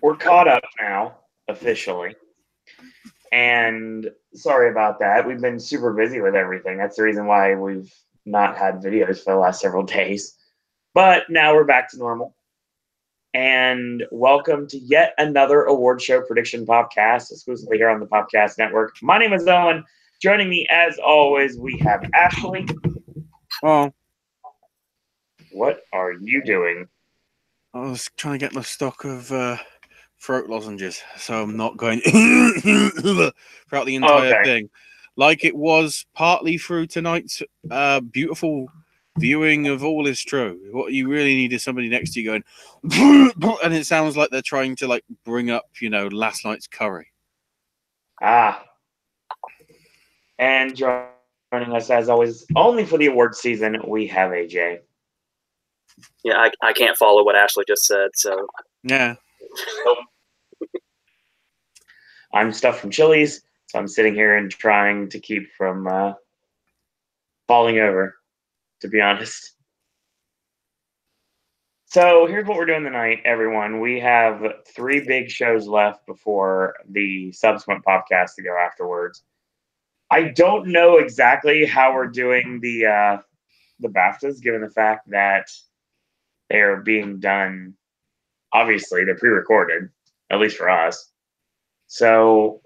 we're caught up now, officially. And sorry about that. We've been super busy with everything. That's the reason why we've not had videos for the last several days. But now we're back to normal. And welcome to yet another award show prediction podcast, exclusively here on the Popcast Network. My name is Owen. Joining me, as always, we have Ashley. Oh. What are you doing? I was trying to get my stock of throat lozenges, so I'm not going throughout the entire thing. Like it was partly through tonight's beautiful viewing of All Is True. What you really need is somebody next to you going, and it sounds like they're trying to like bring up, last night's curry. And joining us, as always, only for the award season, we have AJ. Yeah, I can't follow what Ashley just said, so. Yeah. I'm stuffed from Chili's, so I'm sitting here and trying to keep from falling over, to be honest. So here's what we're doing tonight, everyone. We have 3 big shows left before the subsequent podcast to go afterwards. I don't know exactly how we're doing the BAFTAs, given the fact that they're being done, obviously, they're pre-recorded, at least for us. So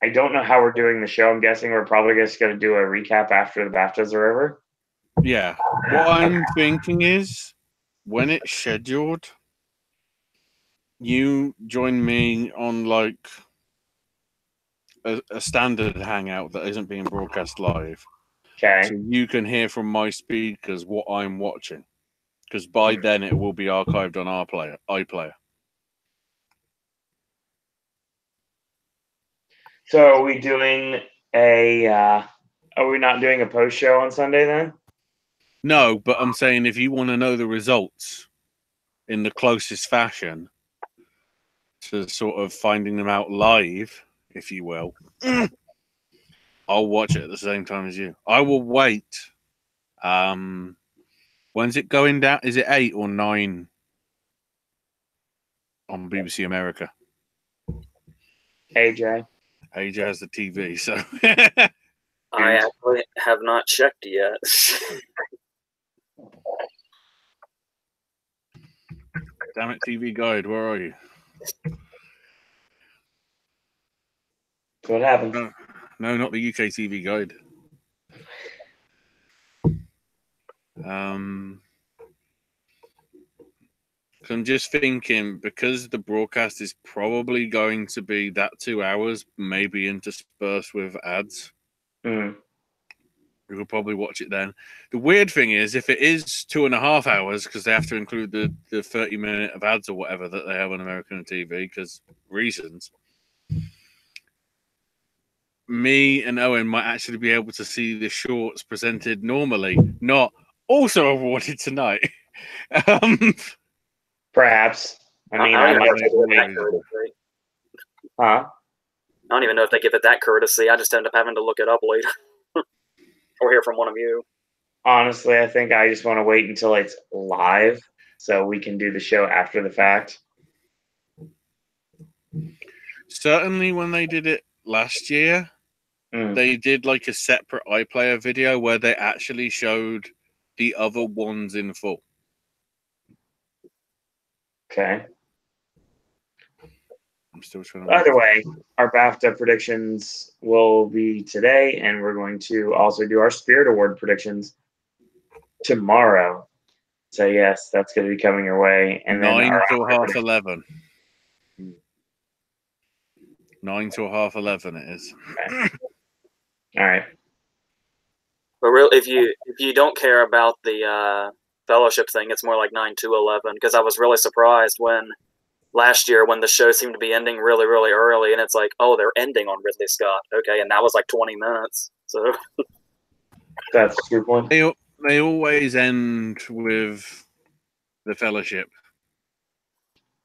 I don't know how we're doing the show. I'm guessing we're probably just going to do a recap after the BAFTAs are over. Yeah. What I'm thinking is, when it's scheduled, you join me on like a standard hangout that isn't being broadcast live. Okay. So you can hear from my speakers what I'm watching. Because by then it will be archived on iPlayer. So are we doing are we not doing a post show on Sunday then? No, but I'm saying if you want to know the results in the closest fashion to sort of finding them out live, if you will, I'll watch it at the same time as you. I will wait. When's it going down? Is it 8 or 9 on BBC America? AJ has the TV, so I actually have not checked yet. Damn it, TV Guide, where are you? What happened? No, not the UK TV Guide. I'm just thinking, because the broadcast is probably going to be that 2 hours, maybe interspersed with ads. We will probably watch it then. The weird thing is, if it is 2.5 hours, because they have to include the 30-minute of ads or whatever that they have on American TV, because reasons, me and Owen might actually be able to see the shorts presented normally, not also awarded tonight. Perhaps. I mean, I don't even know if they give it that courtesy. I just end up having to look it up later or hear from one of you. Honestly, I think I just want to wait until it's live so we can do the show after the fact. Certainly when they did it last year, they did like a separate iPlayer video where they actually showed the other ones in full. Okay. I'm still trying to. Either way, our BAFTA predictions will be today, and we're going to also do our Spirit Award predictions tomorrow. So yes, that's going to be coming your way. And 9 till half 11. 9 till half 11 it is. Okay. All right. But really, if you don't care about the fellowship thing, it's more like 9 to 11. Because I was really surprised when last year when the show seemed to be ending really, really early, and it's like, oh, they're ending on Ridley Scott. Okay, and that was like 20 minutes. So that's a good point. They always end with the fellowship.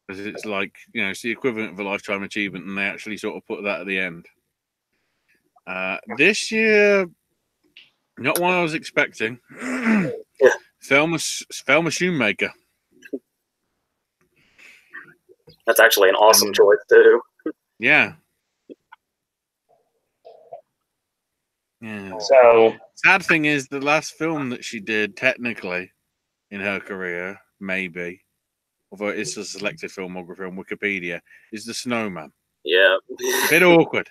Because it's like, it's the equivalent of a lifetime achievement, and they actually sort of put that at the end. This year, not one I was expecting. Thelma Shoemaker. That's actually an awesome choice too. Yeah. Yeah. So sad thing is, the last film that she did, technically, in her career, maybe, although it's a selected filmography on Wikipedia, is The Snowman. Yeah. Bit awkward.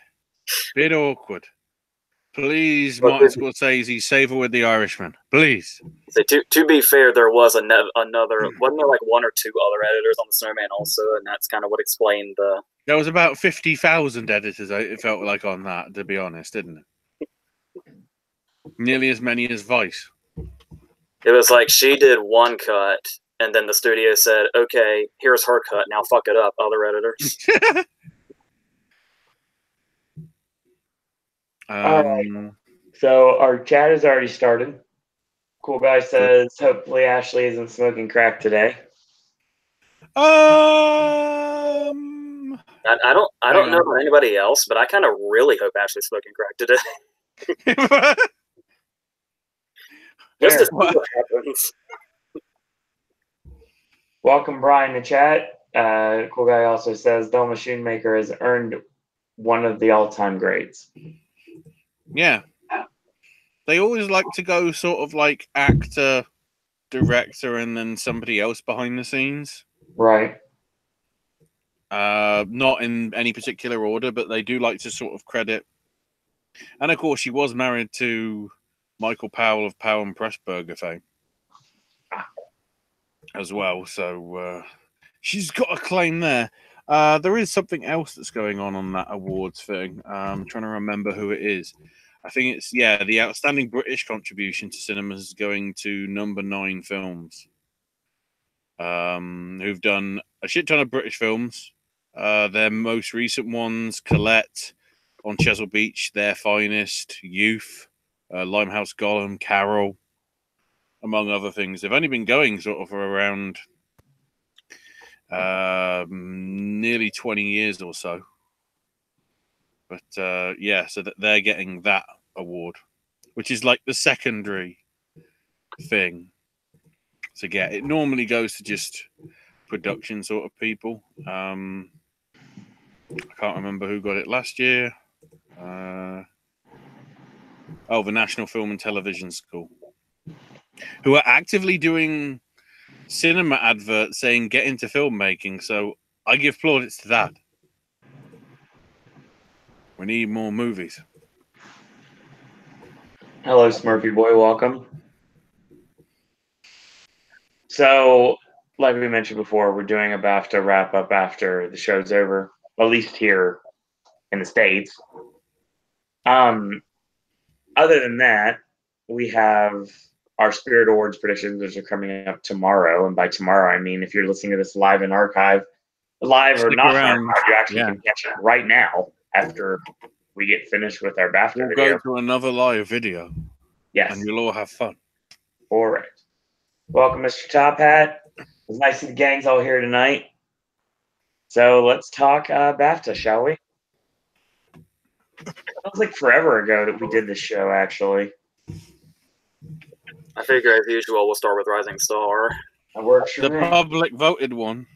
Bit awkward. Please, Martin Scorsese, save her with The Irishman. Please. So to be fair, there was another, wasn't there like one or two other editors on The Snowman also, and that's kind of what explained the... There was about 50,000 editors, it felt like, on that, to be honest, didn't it? Nearly as many as Vice. It was like she did one cut, and then the studio said, okay, here's her cut, now fuck it up, other editors. all right. So our chat has already started. Cool Guy says, hopefully Ashley isn't smoking crack today. I don't know about anybody else, but I kind of really hope Ashley's smoking crack today. Just to see what happens. Welcome, Brian, to chat. Cool Guy also says, Del Machine Maker has earned one of the all-time greats. Yeah. They always like to go sort of like actor, director, and then somebody else behind the scenes. Right. Not in any particular order, but they do like to sort of credit. And of course, she was married to Michael Powell of Powell and Pressburger fame as well. So she's got a claim there. There is something else that's going on that awards thing. I'm trying to remember who it is. I think it's, the outstanding British contribution to cinema is going to number 9 films, who've done a shit ton of British films. Their most recent ones, Colette, On Chesil Beach, Their Finest, Youth, Limehouse Golem, Carol, among other things. They've only been going sort of for around nearly 20 years or so. But so they're getting that award, which is like the secondary thing to get. It normally goes to just production sort of people. I can't remember who got it last year. The National Film and Television School, who are actively doing cinema adverts saying get into filmmaking. So I give plaudits to that. We need more movies. Hello, Smurfy boy. Welcome. So, like we mentioned before, we're doing a BAFTA wrap-up after the show's over, at least here in the States. Other than that, we have our Spirit Awards predictions, which are coming up tomorrow. And by tomorrow, I mean if you're listening to this live in archive, live or not in archive, you actually can catch it right now after we get finished with our BAFTA video. We'll go to another live video. Yes. And you'll all have fun. All right. Welcome, Mr. Top Hat. It's nice to see the gang's all here tonight. So let's talk BAFTA, shall we? It feels like forever ago that we did this show, actually. I figure, as usual, we'll start with Rising Star. That works for me. The public voted one,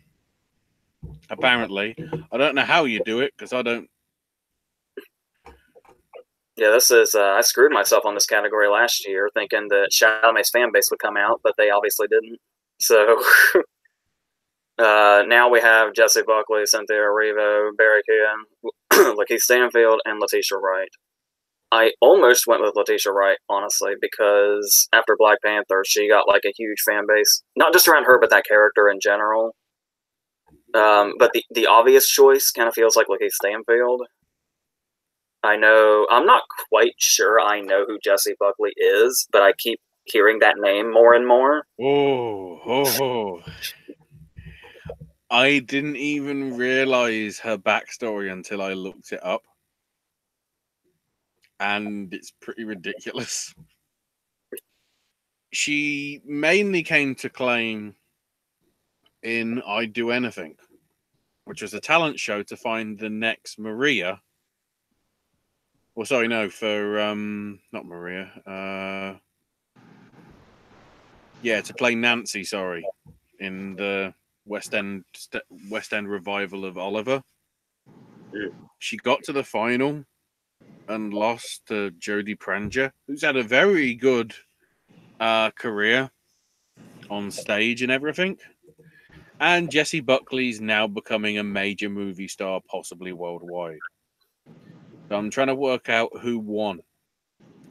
apparently. I don't know how you do it, because I don't. Yeah, this is, I screwed myself on this category last year, thinking that Chalamet's fan base would come out, but they obviously didn't. So, now we have Jesse Buckley, Cynthia Erivo, Barry Keoghan, Lakeith Stanfield, and Letitia Wright. I almost went with Letitia Wright, honestly, because after Black Panther, she got like a huge fan base. Not just around her, but that character in general. But the obvious choice kind of feels like Lakeith Stanfield. I know, I'm not quite sure I know who Jesse Buckley is, but I keep hearing that name more and more. Oh. I didn't even realize her backstory until I looked it up. And it's pretty ridiculous. She mainly came to claim in I'd Do Anything, which was a talent show to find the next Maria. Well, sorry, no, for not Maria. To play Nancy, sorry, in the West End revival of Oliver. She got to the final and lost to Jodie Pranger, who's had a very good career on stage and everything. And Jessie Buckley's now becoming a major movie star, possibly worldwide. So I'm trying to work out who won,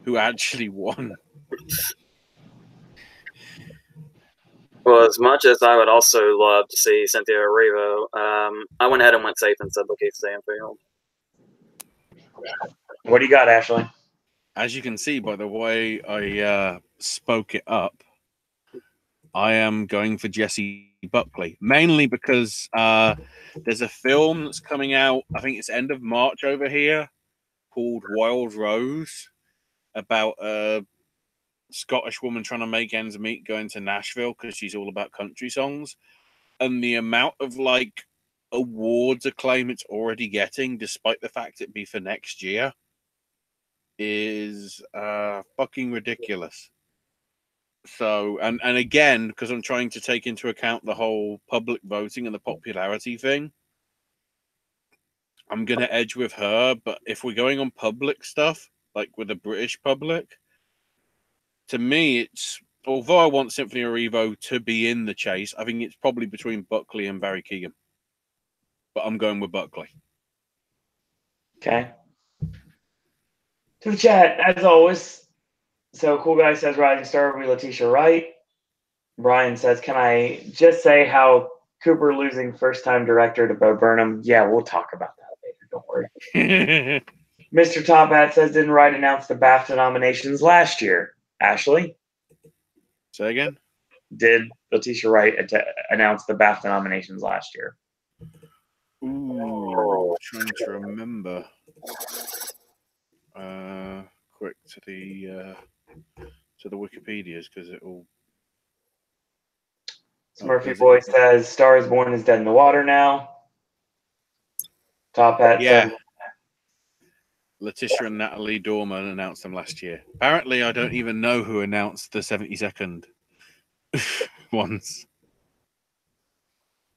who actually won. Well, as much as I would also love to see Cynthia Erivo, I went ahead and went safe and said Lakeith Stanfield. What do you got, Ashley? As you can see by the way I spoke it up, I am going for Jessie Buckley, mainly because there's a film that's coming out, I think it's end of March over here, called Wild Rose, about a Scottish woman trying to make ends meet going to Nashville because she's all about country songs. And the amount of like awards acclaim it's already getting, despite the fact it be for next year, is fucking ridiculous. So, and again, because I'm trying to take into account the whole public voting and the popularity thing, I'm going to edge with her. But if we're going on public stuff, like with the British public, to me, it's, although I want Symphony of Evo to be in the chase, I think it's probably between Buckley and Barry Keoghan. But I'm going with Buckley. Okay. To the chat, as always. So, Cool Guy says Rising Star will be Letitia Wright. Brian says, can I just say how Cooper losing first-time director to Bo Burnham? Yeah, we'll talk about that later. Don't worry. Mr. Top Hat says, didn't Wright announce the BAFTA nominations last year? Ashley? Say again? Did Letitia Wright announce the BAFTA nominations last year? Ooh, trying to remember. Quick to the Wikipedias because it will. Smurfy Boy says Star is Born is dead in the water now. Top Hat says Letitia and Natalie Dormer announced them last year. Apparently, I don't even know who announced the 72nd ones.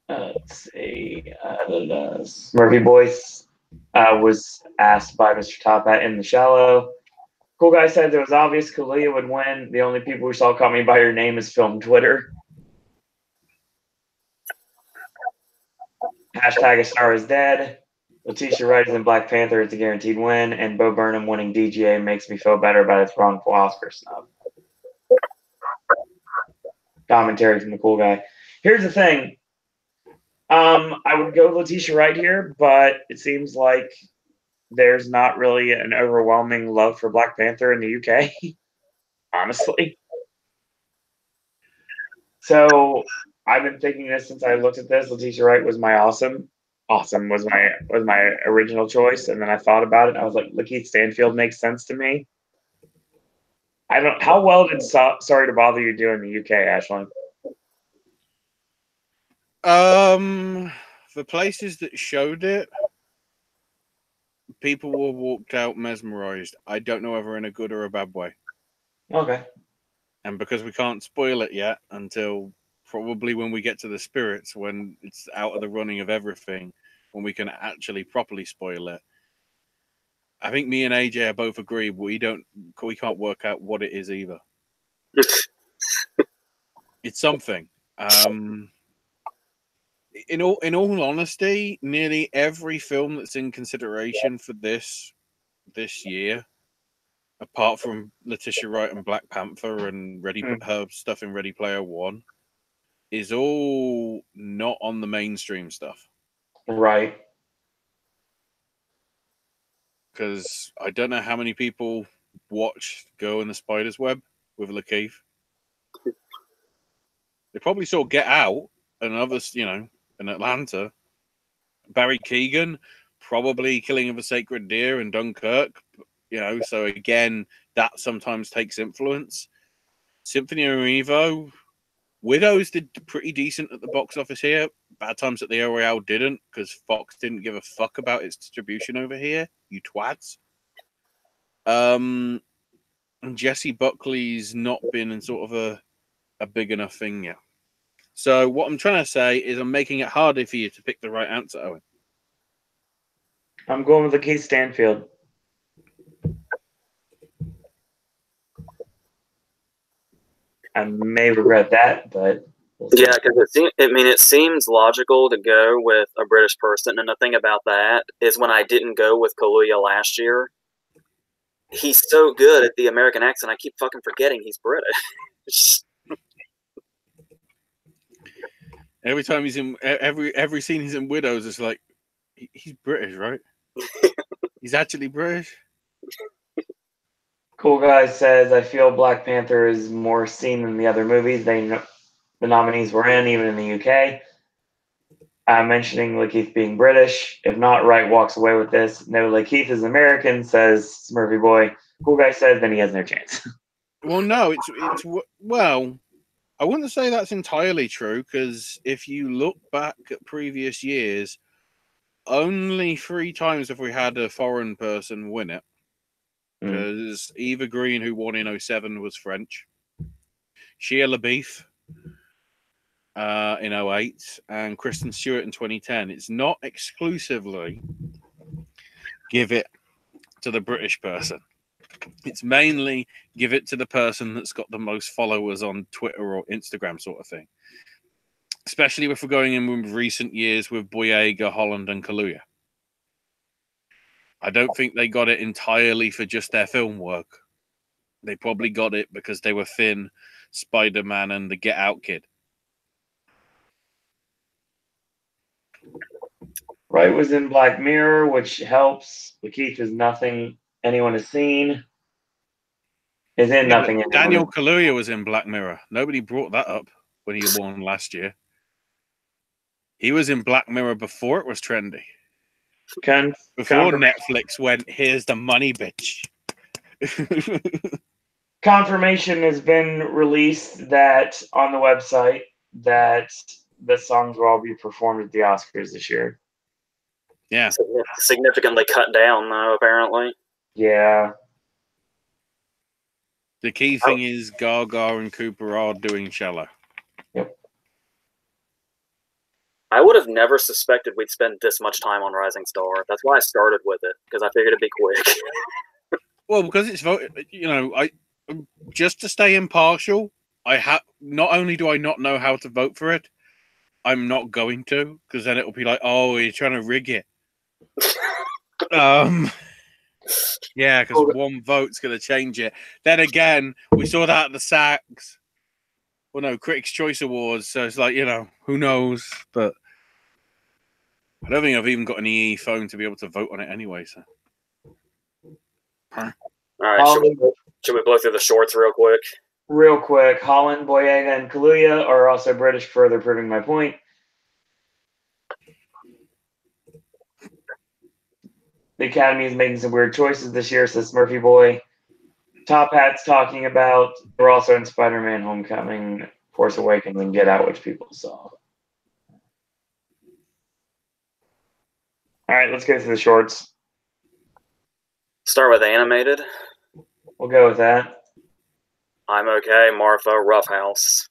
Let's see. Smurfy Boy was asked by Mr. Top Hat in The Shallow. Cool Guy said it was obvious Kalia would win. The only people who saw Call Me By Your Name is film Twitter. Hashtag A Star Is Dead. Letitia Wright is in Black Panther. It's a guaranteed win. And Bo Burnham winning DGA makes me feel better about its wrongful Oscar snub. Commentary from the Cool Guy. Here's the thing. I would go Letitia Wright here, but it seems like there's not really an overwhelming love for Black Panther in the UK, honestly. So I've been thinking this since I looked at this. Letitia Wright was my awesome. Awesome was my original choice, and then I thought about it. And I was like, Lakeith Stanfield makes sense to me. I don't. How well did Sorry to Bother You do in the UK, Ashley? The places that showed it, people were walked out mesmerized. I don't know whether in a good or a bad way. Okay. And because we can't spoil it yet until probably when we get to the spirits, when it's out of the running of everything, when we can actually properly spoil it. I think me and AJ are both agree we can't work out what it is either. It's something. In all honesty, nearly every film that's in consideration for this year, apart from Letitia Wright and Black Panther and her stuff in Ready Player One, is all not on the mainstream stuff. Right. Because I don't know how many people watched Girl in the Spider's Web with Lakeith. They probably saw Get Out and others, in Atlanta. Barry Keoghan, probably Killing of a Sacred Deer and Dunkirk. So again, that sometimes takes influence. Symphony of Evo, Widows did pretty decent at the box office here. Bad Times at the El Royale didn't, because Fox didn't give a fuck about its distribution over here. You twads. And Jessie Buckley's not been in sort of a big enough thing yet. So what I'm trying to say is I'm making it harder for you to pick the right answer, Owen. I'm going with Lakeith Stanfield. I may regret that, but we'll yeah, because it seems logical to go with a British person, and the thing about that is when I didn't go with Kaluuya last year, he's so good at the American accent, I keep fucking forgetting he's British. Every time he's in every scene he's in Widows, it's like he's British, right? He's actually British. Cool Guy says, I feel Black Panther is more seen than the other movies the nominees were in, even in the UK. Mentioning Lakeith being British. If not, Wright walks away with this. No, Lakeith is American, says Smurfy Boy. Cool Guy says, then he has no chance. Well, no, well, I wouldn't say that's entirely true, because if you look back at previous years, only 3 times have we had a foreign person win it. Because Eva Green, who won in 07, was French. Shia LaBeouf in 08, and Kristen Stewart in 2010. It's not exclusively give it to the British person. It's mainly give it to the person that's got the most followers on Twitter or Instagram sort of thing. Especially if we're going in with recent years with Boyega, Holland, and Kaluuya. I don't think they got it entirely for just their film work. They probably got it because they were Finn, Spider-Man, and the Get Out kid. Wright was in Black Mirror, which helps. Lakeith is nothing anyone has seen. Is in nothing. Daniel Kaluuya was in Black Mirror. Nobody brought that up when he won last year. He was in Black Mirror before it was trendy. Before Netflix went, here's the money, bitch. Confirmation has been released that on the website that the songs will all be performed at the Oscars this year. Yeah. Significantly cut down, though, apparently. Yeah. The key thing is Gaga and Cooper are doing Shallow. Yep. I would have never suspected we'd spend this much time on Rising Star. That's why I started with it, because I figured it'd be quick. Well, because it's voted, I just to stay impartial, not only do I not know how to vote for it, I'm not going to, because then it'll be like, oh, you're trying to rig it. Yeah, because one vote's going to change it. Then again, we saw that at the SAGs. Well, no, Critics' Choice Awards. So it's like, who knows? But I don't think I've even got an EE phone to be able to vote on it anyway. So, all right, should we blow through the shorts real quick? Real quick, Holland, Boyega, and Kaluuya are also British, further proving my point. The Academy is making some weird choices this year, says Smurfy Boy. Top Hat's talking about we're also in Spider-Man Homecoming, Force Awakens, and Get Out, which people saw. All right, let's get to the shorts. Start with animated. We'll go with that. I'm okay, Martha, Roughhouse.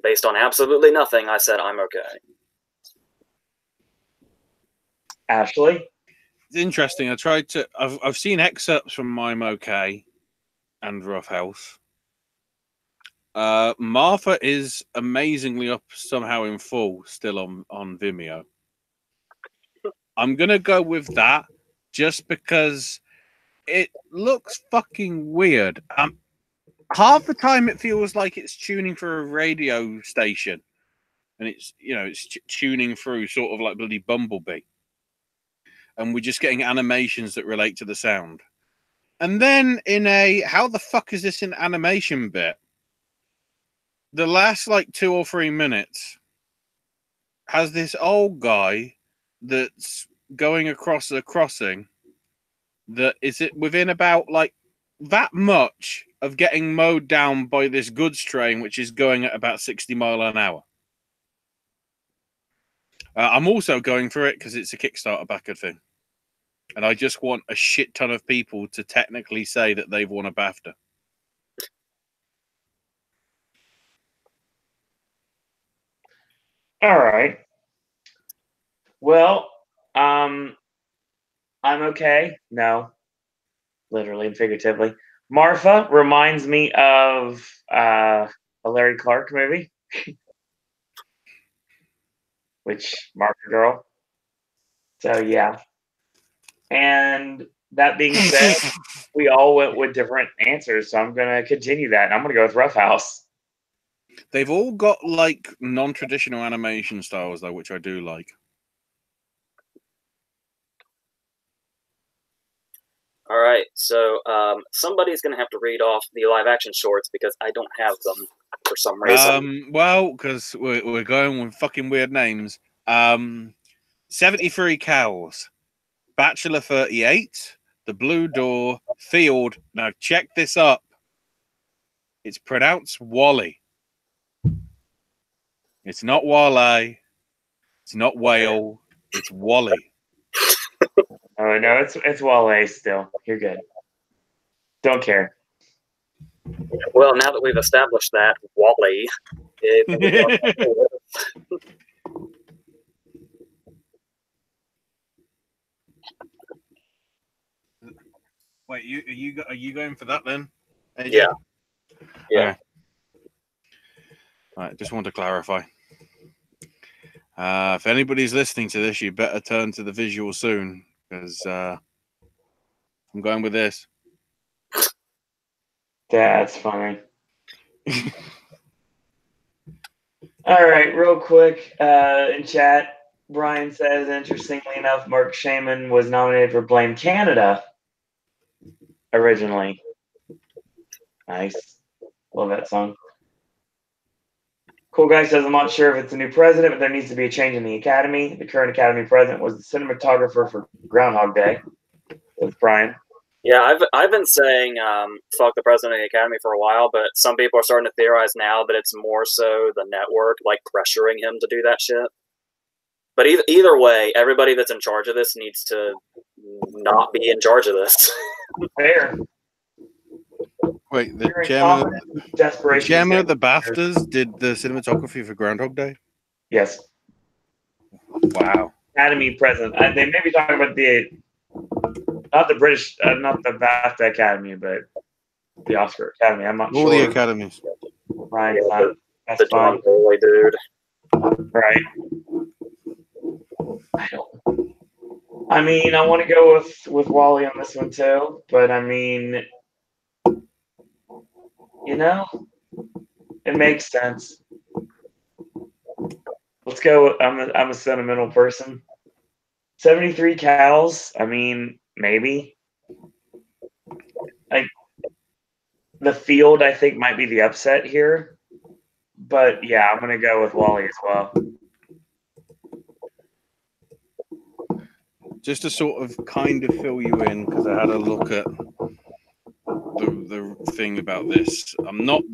Based on absolutely nothing, I said I'm okay. Ashley? It's interesting. I've seen excerpts from I'm Okay and Roughhouse. Martha is amazingly up somehow in full still on Vimeo. I'm going to go with that just because it looks fucking weird. Half the time it feels like it's tuning for a radio station and it's tuning through sort of like bloody Bumblebee. And we're just getting animations that relate to the sound. And then in how the fuck is this in animation bit? The last 2 or 3 minutes has this old guy that's going across a crossing that is it within about that much of getting mowed down by this goods train, which is going at about 60 miles an hour. I'm also going for it because it's a Kickstarter backer thing. And I just want a shit ton of people to technically say that they've won a BAFTA. All right. Well, I'm okay. No, literally and figuratively. Martha reminds me of a Larry Clark movie, which Martha girl. So yeah. And that being said, we all went with different answers, so I'm gonna continue that. And I'm gonna go with Rough House. They've all got like non-traditional animation styles though, which I do like. All right, so somebody's going to have to read off the live-action shorts because I don't have them for some reason. Well, because we're going with fucking weird names. 73 Cows, Bachelor 38, The Blue Door, Field. Now check this up. It's pronounced Wally. It's not Wale. It's not Whale. It's Wally. Oh no, it's Wale still. You're good. Don't care. Well, now that we've established that, Wally. Wait, are you going for that then? AJ? Yeah. Yeah. Okay. All right, just want to clarify. If anybody's listening to this, you better turn to the visual soon because I'm going with this. That's funny. All right, real quick in chat, Brian says, interestingly enough, Mark Shaman was nominated for Blame Canada originally. Nice. Love that song. Cool Guy says, I'm not sure if it's a new president, but there needs to be a change in the Academy. The current Academy president was the cinematographer for Groundhog Day. That's Brian. Yeah, I've been saying fuck the president of the Academy for a while, but some people are starting to theorize now that it's more so the network like pressuring him to do that shit. But either way, everybody that's in charge of this needs to not be in charge of this. Fair. Wait, the chairman of the BAFTAs did the cinematography for Groundhog Day? Yes. Wow. Academy president. They may be talking about not the British, not the BAFTA Academy, but the Oscar Academy. I'm not sure. All the academies. Right. That's the fine. Boy, dude. Right. I mean, I want to go with Wally on this one too, but I mean, you know, it makes sense. Let's go. I'm a sentimental person. 73 cows. I mean, maybe. Like the Field, I think might be the upset here, but yeah, I'm gonna go with Wally as well. Just to sort of kind of fill you in, because I had a look at the thing about this. I'm not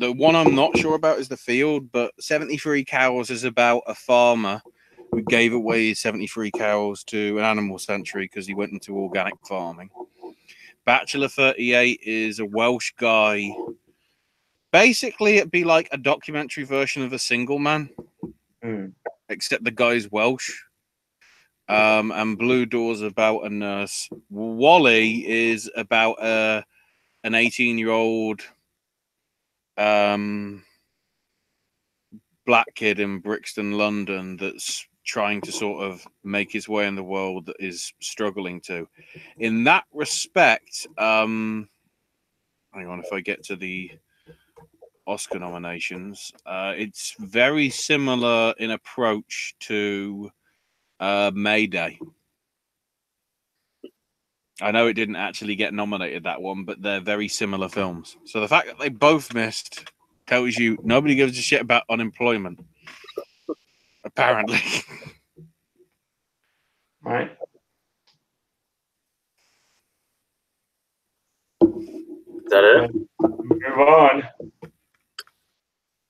sure about is the Field, but 73 Cows is about a farmer who gave away 73 cows to an animal sanctuary because he went into organic farming. Bachelor 38 is a Welsh guy. Basically, it'd be like a documentary version of A Single Man, except the guy's Welsh. And Blue Door's about a nurse. Wally is about an 18-year-old black kid in Brixton, London, that's trying to sort of make his way in the world, that is struggling to. In that respect, hang on, if I get to the Oscar nominations, it's very similar in approach to Mayday. I know it didn't actually get nominated, that one, but they're very similar films. So the fact that they both missed tells you nobody gives a shit about unemployment. Apparently. All right. Is that it? Move on.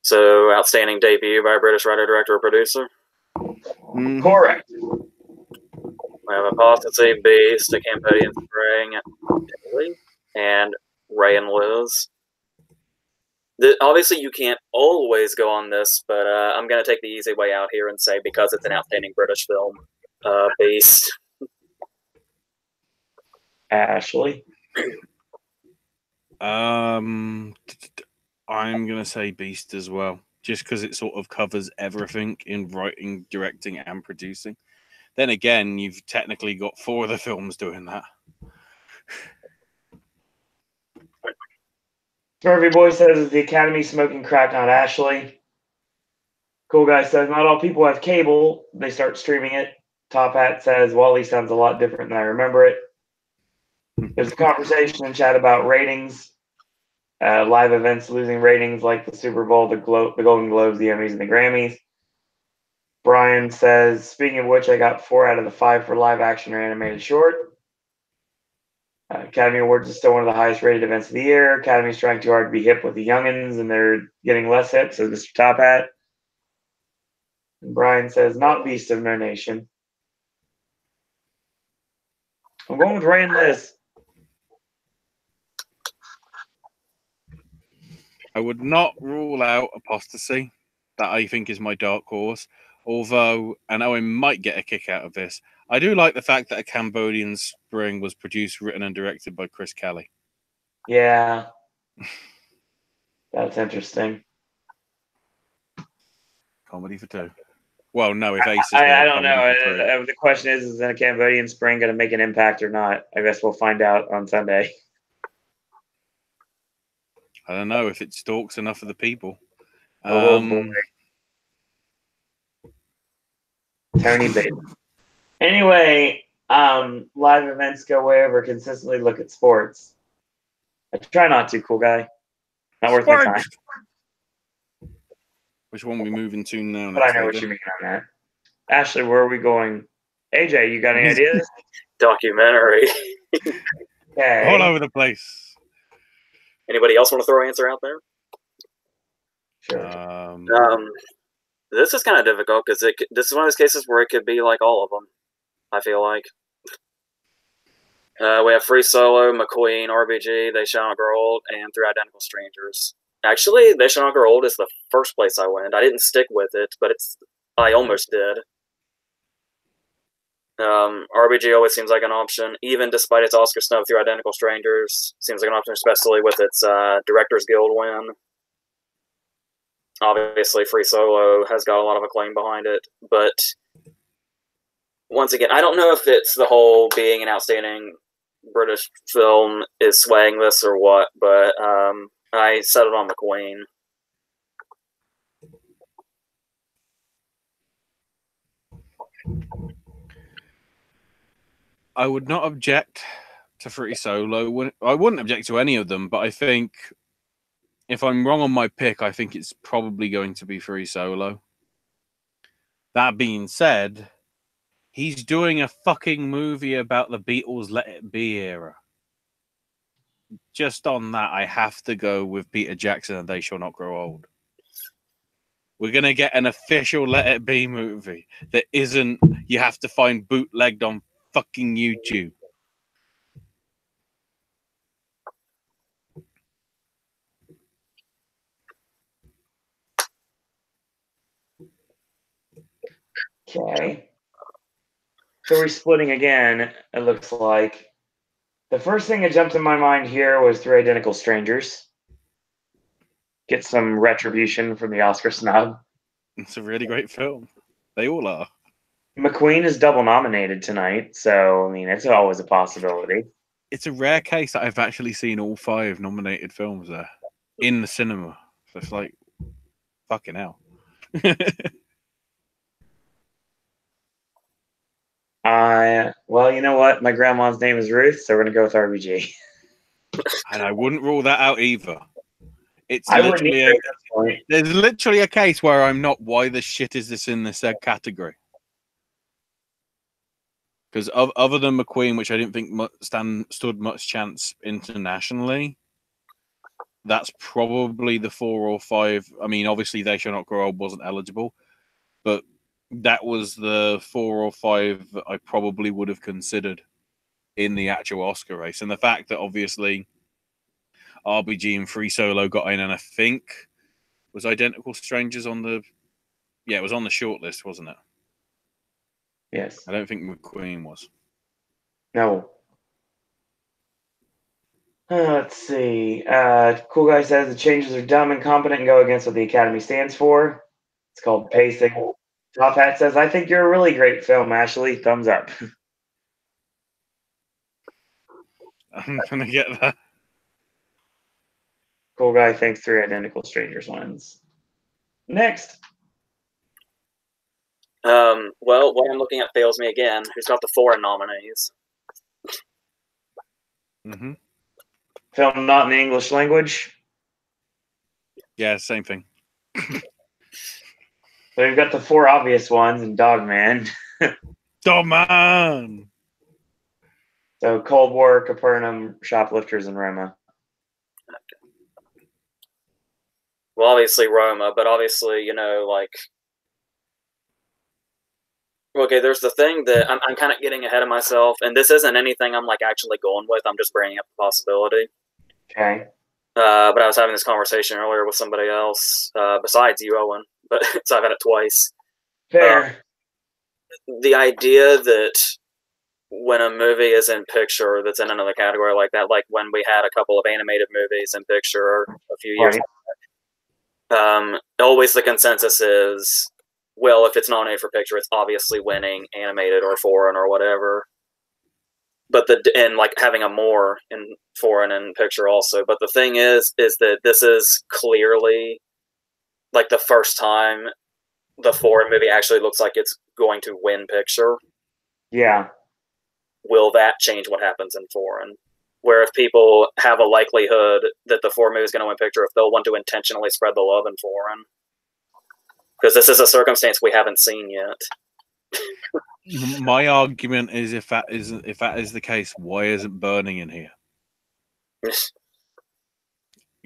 So, outstanding debut by a British writer, director, or producer? Correct. We have Apostasy, Beast, A Campodian Spring, Italy, and Ray and Liz. Obviously, you can't always go on this, but I'm going to take the easy way out here and say because it's an outstanding British film, Beast. Ashley? I'm going to say Beast as well, just because it sort of covers everything in writing, directing, and producing. Then again, you've technically got 4 of the films doing that. Smurfy Boy says the Academy smoking crack, not Ashley. Cool Guy says not all people have cable. They start streaming it. Top Hat says Wally sounds a lot different than I remember it. There's a conversation in chat about ratings. Live events losing ratings like the Super Bowl, the Golden Globes, the Emmys, and the Grammys. Brian says, speaking of which, I got 4 out of the 5 for live action or animated short. Academy Awards is still one of the highest rated events of the year. Academy's trying too hard to be hip with the youngins, and they're getting less hip, says Mr. Top Hat. And Brian says, not Beast of No Nation. I'm going with Ray and Liz. I would not rule out Apostasy. That I think is my dark horse. Although, and Owen might get a kick out of this, I do like the fact that A Cambodian Spring was produced, written, and directed by Chris Kelly. Yeah. That's interesting. Comedy for 2. Well, no, if Ace is I don't know. The question is A Cambodian Spring going to make an impact or not? I guess we'll find out on Sunday. I don't know if it stalks enough of the people. Boy. Tony Bateman. Anyway, live events go wherever. Consistently look at sports. I try not to, Cool Guy. Not worth my time. Which one are we moving to now? But I know what you mean on that. Ashley, where are we going? AJ, you got any ideas? Documentary. Okay. All over the place. Anybody else want to throw an answer out there? Sure. This is kind of difficult because this is one of those cases where it could be like all of them. I feel like we have Free Solo, McQueen, RBG, They Shall Not Grow Old, and Three Identical Strangers. Actually, They Shall Not Grow Old is the first place I went. I didn't stick with it, but I almost did. RBG always seems like an option, even despite its Oscar snub. Through Identical Strangers seems like an option, especially with its Directors Guild win. Obviously, Free Solo has got a lot of acclaim behind it, but once again, I don't know if it's the whole being an outstanding British film is swaying this or what, but I settled on McQueen. I would not object to Free Solo. I wouldn't object to any of them, but I think if I'm wrong on my pick, I think it's probably going to be Free Solo. That being said, he's doing a fucking movie about the Beatles' Let It Be era. Just on that, I have to go with Peter Jackson and They Shall Not Grow Old. We're going to get an official Let It Be movie that isn't, you have to find bootlegged on fucking YouTube. Okay. So we're splitting again, it looks like. The first thing that jumped in my mind here was Three Identical Strangers. Get some retribution from the Oscar snub. It's a really great film. They all are. McQueen is double nominated tonight, so, I mean, it's always a possibility. It's a rare case that I've actually seen all 5 nominated films there in the cinema. So it's like, fucking hell. Well, you know what? My grandma's name is Ruth, so we're going to go with RBG. And I wouldn't rule that out either. It's there's literally a case where I'm not, why the shit is this in this category? Because other than McQueen, which I didn't think stood much chance internationally, that's probably the 4 or 5. I mean, obviously, They Shall Not Grow Old wasn't eligible, but that was the 4 or 5 that I probably would have considered in the actual Oscar race. And the fact that obviously RBG and Free Solo got in, and I think was Identical Strangers on the. Yeah, it was on the short list, wasn't it? Yes. I don't think McQueen was. No. Let's see. Cool Guy says the changes are dumb, incompetent, and go against what the Academy stands for. It's called pacing. Top Hat says, I think you're a really great film, Ashley. Thumbs up. I'm going to get that. Cool Guy thinks 3 Identical Strangers wins. Next. Well, what I'm looking at fails me again. Who's got the foreign nominees? Mm-hmm. Film not in the English language. Yeah, same thing. So we've got the 4 obvious ones in Dogman. Dogman! So Cold War, Capernaum, Shoplifters, and Roma. Well, obviously Roma, but obviously, you know, like... Okay, there's the thing that I'm kind of getting ahead of myself, and this isn't anything I'm, like, actually going with. I'm just bringing up the possibility. Okay. But I was having this conversation earlier with somebody else, besides you, Owen. But so I've had it twice. Fair. The idea that when a movie is in picture that's in another category like that, like when we had a couple of animated movies in picture a few years back, always the consensus is, well, if it's nominated for picture, it's obviously winning animated or foreign or whatever. But and like having a more in foreign and picture also. But the thing is that this is clearly like the first time the foreign movie actually looks like it's going to win picture. Yeah. Will that change what happens in foreign? Where if people have a likelihood that the foreign movie is going to win picture, if they'll want to intentionally spread the love in foreign, because this is a circumstance we haven't seen yet. My argument is if that is the case, why isn't Burning in here?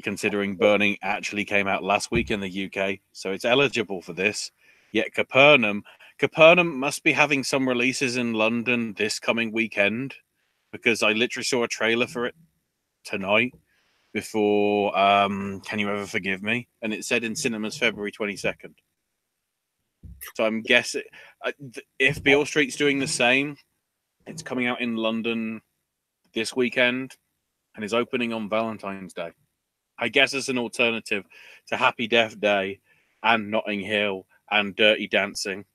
Considering Burning actually came out last week in the UK, so it's eligible for this. Yet Capernaum must be having some releases in London this coming weekend, because I literally saw a trailer for it tonight before Can You Ever Forgive Me? And it said in cinemas February 22nd. So I'm guessing if Beale Street's doing the same, it's coming out in London this weekend and is opening on Valentine's Day. I guess it's an alternative to Happy Death Day and Notting Hill and Dirty Dancing.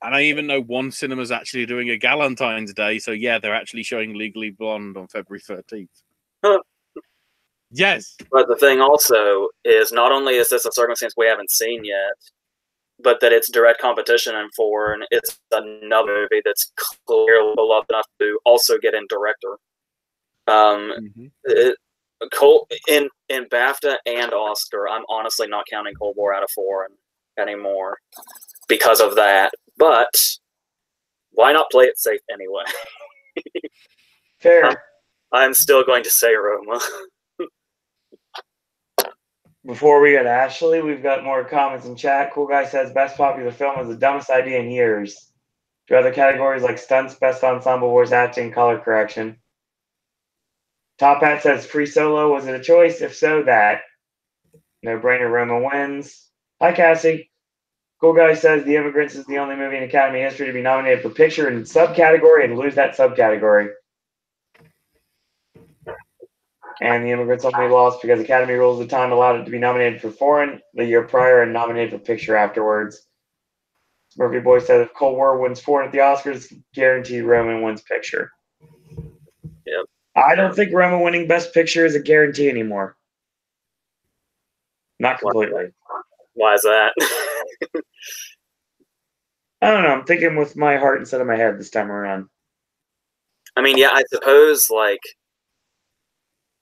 And I even know one cinema's actually doing a Galentine's Day, so yeah, they're actually showing Legally Blonde on February 13th. Huh. Yes! But the thing also is, not only is this a circumstance we haven't seen yet, but that it's direct competition in foreign, it's another movie that's clearly beloved enough to also get in director. In BAFTA and Oscar, I'm honestly not counting Cold War out of foreign anymore because of that. But why not play it safe anyway? Fair. I'm still going to say Roma. Before we go to Ashley, we've got more comments in chat. Cool Guy says, best popular film was the dumbest idea in years. Do other categories like stunts, best ensemble, voice acting, color correction. Top Hat says, Free Solo, was it a choice? If so, that. No brainer, Roma wins. Hi, Cassie. Cool Guy says, The Immigrants is the only movie in Academy history to be nominated for picture and subcategory and lose that subcategory. And The Immigrants only lost because Academy rules at the time allowed it to be nominated for foreign the year prior and nominated for picture afterwards. Murphy Boy said, if Cold War wins foreign at the Oscars, guaranteed Roma wins picture. Yep. I don't think Roma winning Best Picture is a guarantee anymore. Not completely. Why is that? I don't know. I'm thinking with my heart instead of my head this time around. I mean, yeah, I suppose, like,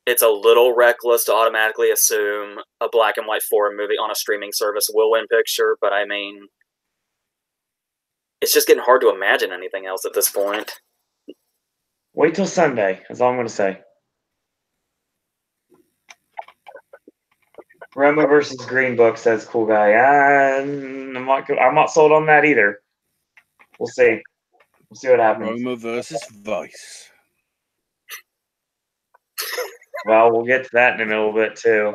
it's a little reckless to automatically assume a black and white foreign movie on a streaming service will win picture, but I mean, it's just getting hard to imagine anything else at this point. Wait till Sunday. That's all I'm going to say. Roma versus Green Book, says Cool Guy. I'm not sold on that either. We'll see. We'll see what happens. Roma versus Vice. Well, we'll get to that in a little bit too.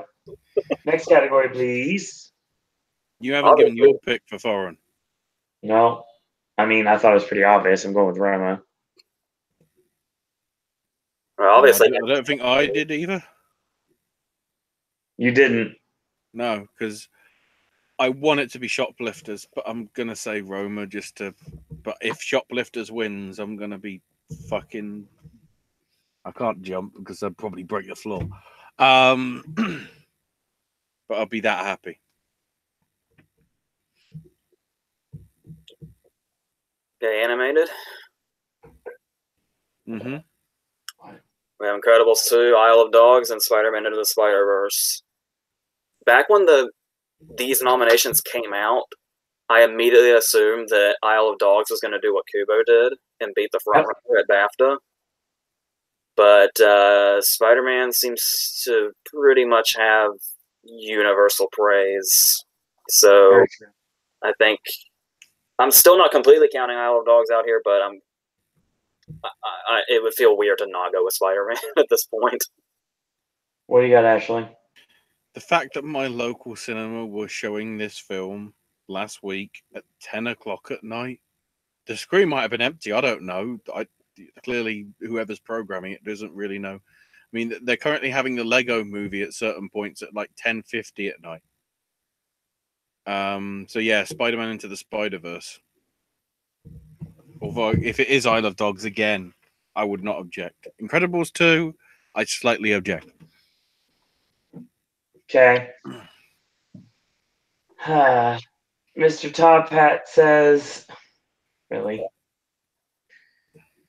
Next category, please. You haven't given your pick for foreign. No. I mean, I thought it was pretty obvious. I'm going with Roma. Well, obviously, I don't think I did either. You didn't. No, because I want it to be Shoplifters, but I'm gonna say Roma just to. But if Shoplifters wins, I'm gonna be fucking. I can't jump because I'd probably break the floor. But I'll be that happy. Okay, animated. Mm-hmm. We have Incredibles 2, Isle of Dogs, and Spider-Man Into the Spider-Verse. Back when these nominations came out, I immediately assumed that Isle of Dogs was going to do what Kubo did and beat the frontrunner at BAFTA. But Spider-Man seems to pretty much have universal praise. So I think I'm still not completely counting Isle of Dogs out here, but it would feel weird to not go with Spider-Man at this point. What do you got, Ashley? The fact that my local cinema was showing this film last week at 10 o'clock at night, the screen might have been empty. I don't know. Clearly, whoever's programming it doesn't really know. I mean, they're currently having the Lego movie at certain points at like 10:50 at night. So yeah, Spider-Man Into the Spider-Verse. Although, if it is Isle of Dogs again, I would not object. Incredibles 2, I slightly object. Okay. Mr. Top Hat says, really?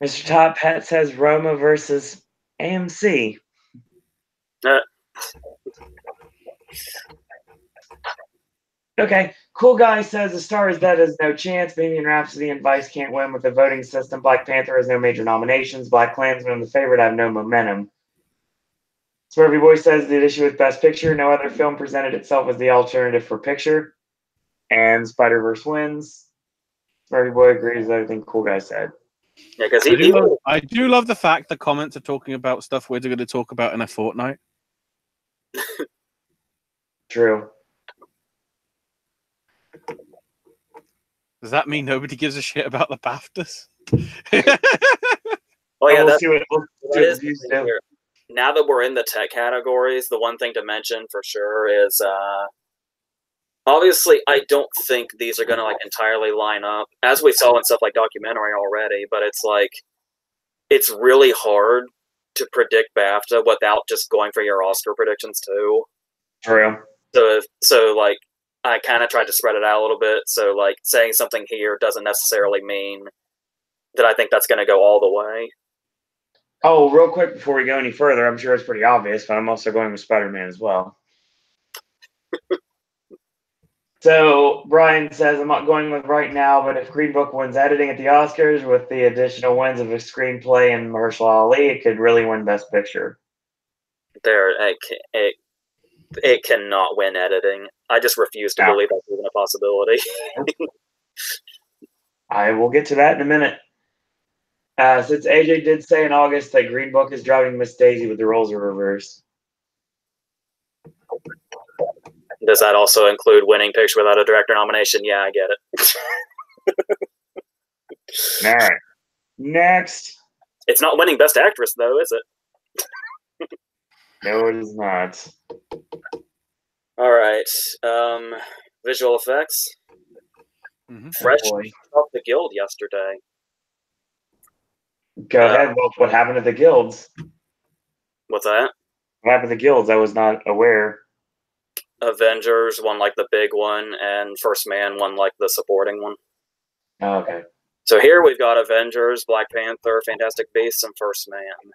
Mr. Top Hat says Roma versus AMC. Okay. Cool Guy says A Star Is Dead has no chance. Bohemian Rhapsody and Vice can't win with the voting system. Black Panther has no major nominations. Black Klansman, the favorite, have no momentum. Smurfy Boy says the issue with Best Picture, no other film presented itself as the alternative for picture. And Spider-Verse wins. Smurfy Boy agrees with everything Cool Guy said. Yeah, because I do love the fact the comments are talking about stuff we're going to talk about in a fortnight. True. Does that mean nobody gives a shit about the BAFTAs? Well, yeah, we'll see what now that we're in the tech categories, the one thing to mention for sure is obviously I don't think these are going to like entirely line up, as we saw in stuff like documentary already, but it's like it's really hard to predict BAFTA without just going for your Oscar predictions too. True. So like I kind of tried to spread it out a little bit, so like saying something here doesn't necessarily mean that I think that's going to go all the way. Oh, real quick before we go any further, I'm sure it's pretty obvious, but I'm also going with Spider-Man as well. So Brian says, I'm not going with right now, but if Green Book wins editing at the Oscars with the additional wins of a screenplay and Mahershala Ali, it could really win Best Picture. It cannot win editing. I just refuse to believe that's even a possibility. I will get to that in a minute. Since AJ did say in August that Green Book is driving Miss Daisy with the roles are reversed. Does that also include winning picture without a director nomination? Yeah, I get it. All right. Next. It's not winning Best Actress, though, is it? No, it is not. All right. Visual effects. Mm-hmm. Fresh off the Guild yesterday. Go ahead. Well, what happened to the guilds? What's that? What happened to the guilds? I was not aware. Avengers won like the big one, and First Man won like the supporting one. Oh, okay. So here we've got Avengers, Black Panther, Fantastic Beasts, and First Man.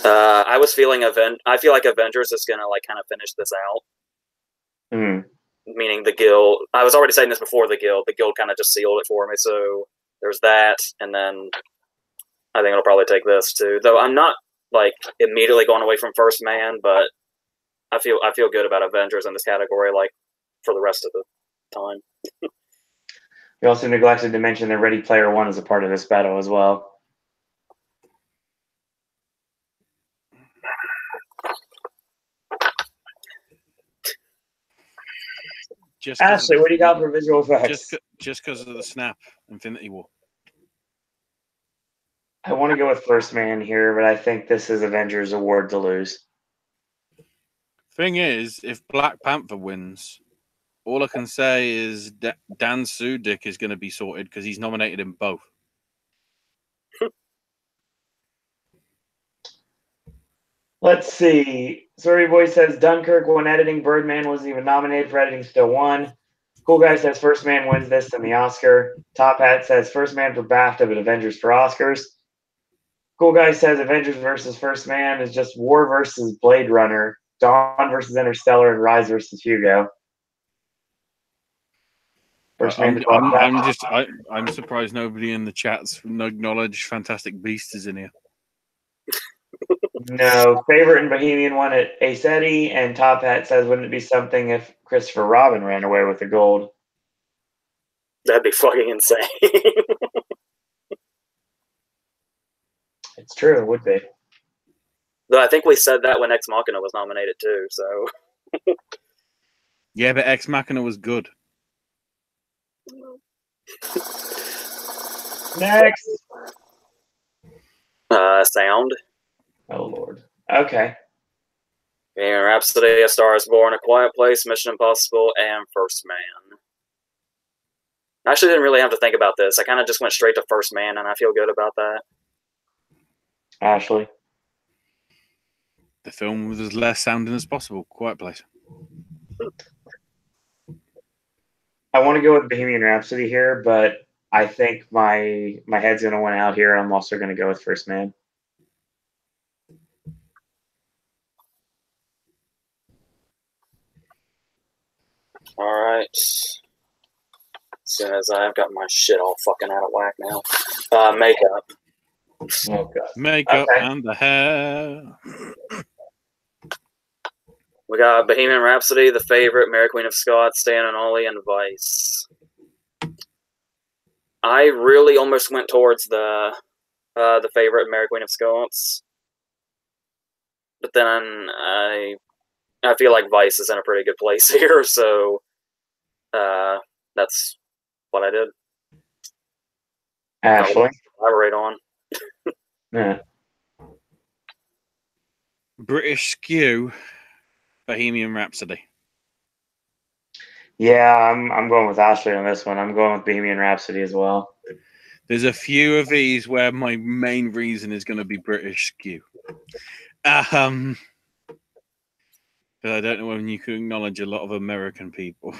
I feel like Avengers is gonna like kind of finish this out. Meaning the Guild. I was already saying this before the Guild. The Guild kind of just sealed it for me. So there's that, and then I think it'll probably take this too. Though I'm not like immediately going away from First Man, but I feel good about Avengers in this category, like for the rest of the time. We also neglected to mention that Ready Player One is a part of this battle as well. Ashley, what do you got for visual effects? Just because of the snap, Infinity War. I want to go with First Man here, but I think this is Avengers award to lose. Thing is, if Black Panther wins, all I can say is Dan Sudik is going to be sorted because he's nominated in both. Let's see. Sorry Boy says Dunkirk won editing. Birdman wasn't even nominated for editing, still won. Cool Guy says First Man wins this and the Oscar. Top Hat says First Man for BAFTA, but Avengers for Oscars. Cool Guy says Avengers versus First Man is just War versus Blade Runner, Dawn versus Interstellar, and Rise versus Hugo. I'm surprised nobody in the chats acknowledged Fantastic Beasts is in here. No, favorite and Bohemian won at Ace Eddie, and Top Hat says, wouldn't it be something if Christopher Robin ran away with the gold? That'd be fucking insane. It's true, it would be. Though I think we said that when Ex Machina was nominated too, so. Yeah, but Ex Machina was good. Next. Sound. Oh, Lord. Okay. And Rhapsody, A Star is Born, A Quiet Place, Mission Impossible, and First Man. I actually didn't really have to think about this. I kind of just went straight to First Man, and I feel good about that. Ashley. The film was as less sounding as possible. Quiet Place. I want to go with Bohemian Rhapsody here, but I think my head's going to win out here. I'm also going to go with First Man. All right. As soon as I've got my shit all fucking out of whack now. Makeup. Oh, God. Makeup and the hair. We got Bohemian Rhapsody, The Favorite, Mary Queen of Scots, Stan and Ollie, and Vice. I really almost went towards the Favorite, Mary Queen of Scots, but then I feel like Vice is in a pretty good place here, so that's what I did. Ashley. Elaborate on. Yeah. British skew. Bohemian Rhapsody. Yeah, I'm going with Ashley on this one. I'm going with Bohemian Rhapsody as well. There's a few of these where my main reason is going to be British skew. But I don't know when you can acknowledge a lot of American people.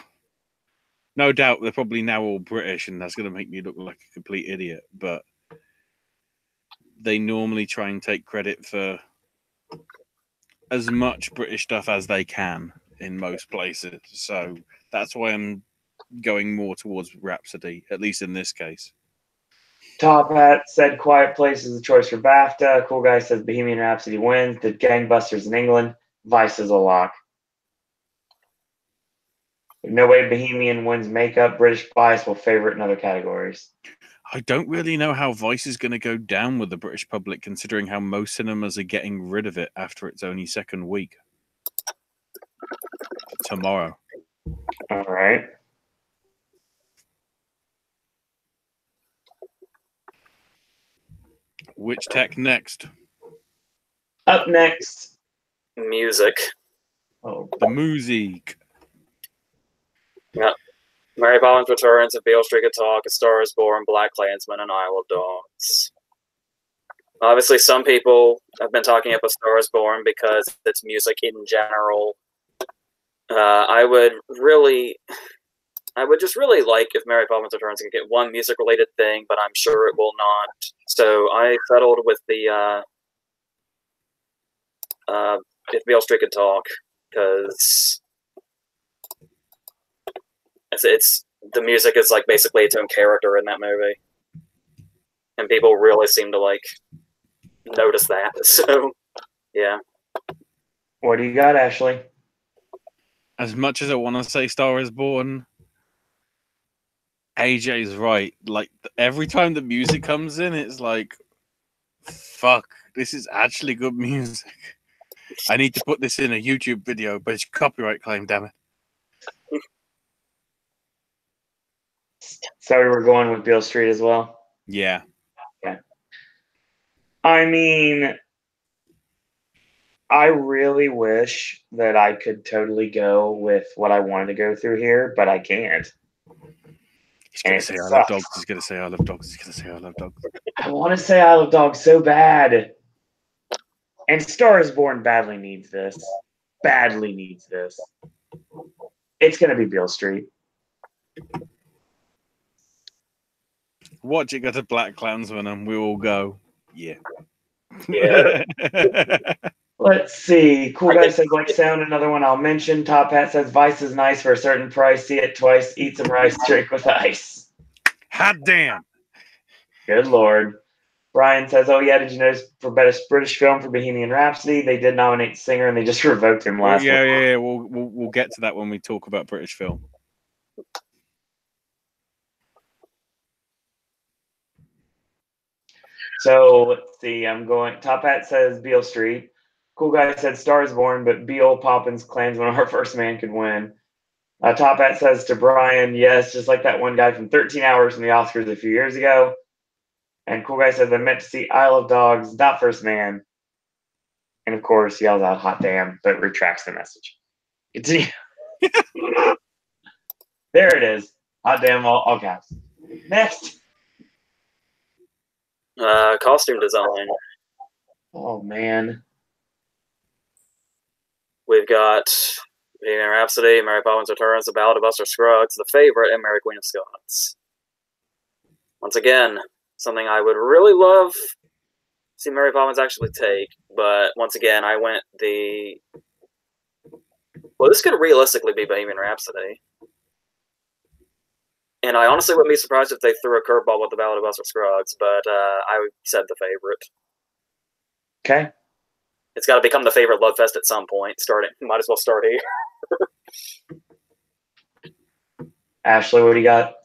No doubt they're probably now all British, and that's going to make me look like a complete idiot. But they normally try and take credit for as much British stuff as they can in most places. So that's why I'm going more towards Rhapsody, at least in this case. Top Hat said Quiet Place is the choice for BAFTA. Cool Guy says Bohemian Rhapsody wins. The Gangbusters in England. Vice is a lock. No way Bohemian wins makeup. British bias will favorite in other categories. I don't really know how Vice is going to go down with the British public, considering how most cinemas are getting rid of it after its only second week. Tomorrow. All right. Which tech next? Up next. Music. Oh, the music. Yeah. Mary Poppins Returns, A Beale Street Could Talk, A Star is Born, Black Klansman, and Isle of Dogs. Obviously, some people have been talking up A Star is Born because it's music in general. I would just really like if Mary Poppins Returns could get one music-related thing, but I'm sure it will not. So I settled with the If Beale Street Could Talk, because it's the music is like basically its own character in that movie, and people really seem to like notice that. So yeah. What do you got, Ashley? As much as I want to say Star is Born, AJ's right. Like every time the music comes in, it's like, fuck, this is actually good music. I need to put this in a YouTube video, but it's copyright claim, damn it. So we were going with Beale Street as well? Yeah. Yeah. I mean, I really wish that I could totally go with what I wanted to go through here, but I can't. He's going to say I love dogs. He's going to say I love dogs. He's going to say I love dogs. I want to say I love dogs so bad. And Star is Born badly needs this. Badly needs this. It's going to be Beale Street. Watch it go to Black Klansman and we all go, yeah. Yeah. Let's see. Cool Guy says, like sound, another one I'll mention. Top Hat says, Vice is nice for a certain price. See it twice. Eat some rice. Drink with ice. Hot damn. Good Lord. Brian says, oh, yeah, did you notice for Best British Film for Bohemian Rhapsody, they did nominate singer and they just revoked him last week. Yeah. We'll get to that when we talk about British film. So let's see. I'm going. Top Hat says Beale Street. Cool Guy said Stars Born, but Beale, Poppins, Klansman, our first man could win. Top Hat says to Brian, yes, just like that one guy from 13 Hours from the Oscars a few years ago. And Cool Guy says I meant to see Isle of Dogs, not First Man. And of course, yells out hot damn, but retracts the message. Continue. There it is. Hot damn, all caps. Next. Costume design. Oh, man. We've got Bohemian Rhapsody, Mary Poppins Returns, The Ballad of Buster Scruggs, The Favorite, and Mary Queen of Scots. Once again, something I would really love to see Mary Poppins actually take, but once again, I went the... Well, this could realistically be Bohemian Rhapsody. And I honestly wouldn't be surprised if they threw a curveball with The Ballad of Buster Scruggs, but I said The Favorite. Okay. It's got to become The Favorite Love Fest at some point. Might as well start here. Ashley, what do you got?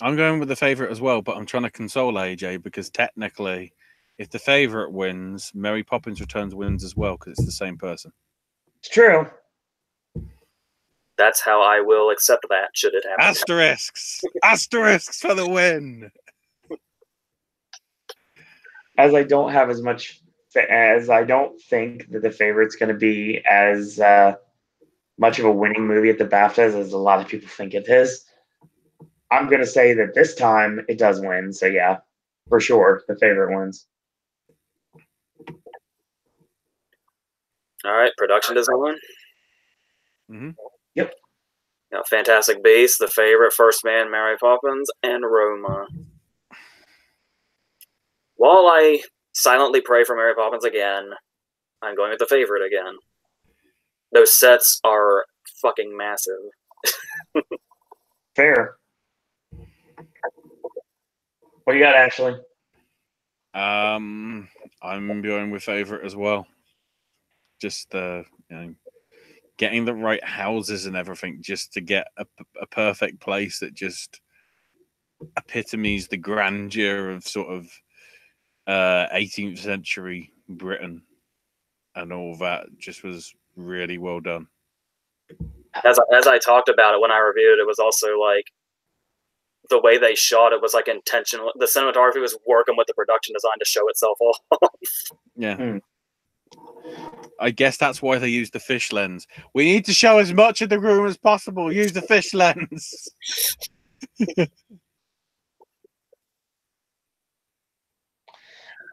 I'm going with The Favorite as well, but I'm trying to console AJ because technically, if The Favorite wins, Mary Poppins Returns wins as well because it's the same person. It's true. That's how I will accept that, should it happen. Asterisks! Asterisks for the win! As I don't have as much, as I don't think that The Favorite's going to be as much of a winning movie at the BAFTAs as a lot of people think it is. I'm going to say that this time it does win. So, yeah, for sure, The Favorite wins. All right, production design. Mm-hmm. Yep. Fantastic Beasts, The Favorite, First Man, Mary Poppins, and Roma. While I silently pray for Mary Poppins again, I'm going with The Favorite again. Those sets are fucking massive. Fair. What do you got, Ashley? I'm going with Favorite as well. Just getting the right houses and everything, just to get a perfect place that just epitomes the grandeur of sort of 18th century Britain and all that. Just was really well done. As I talked about it when I reviewed it, was also like the way they shot it was like intentional. The cinematography was working with the production design to show itself off. Yeah. I guess that's why they use the fish lens. We need to show as much of the room as possible. Use the fish lens.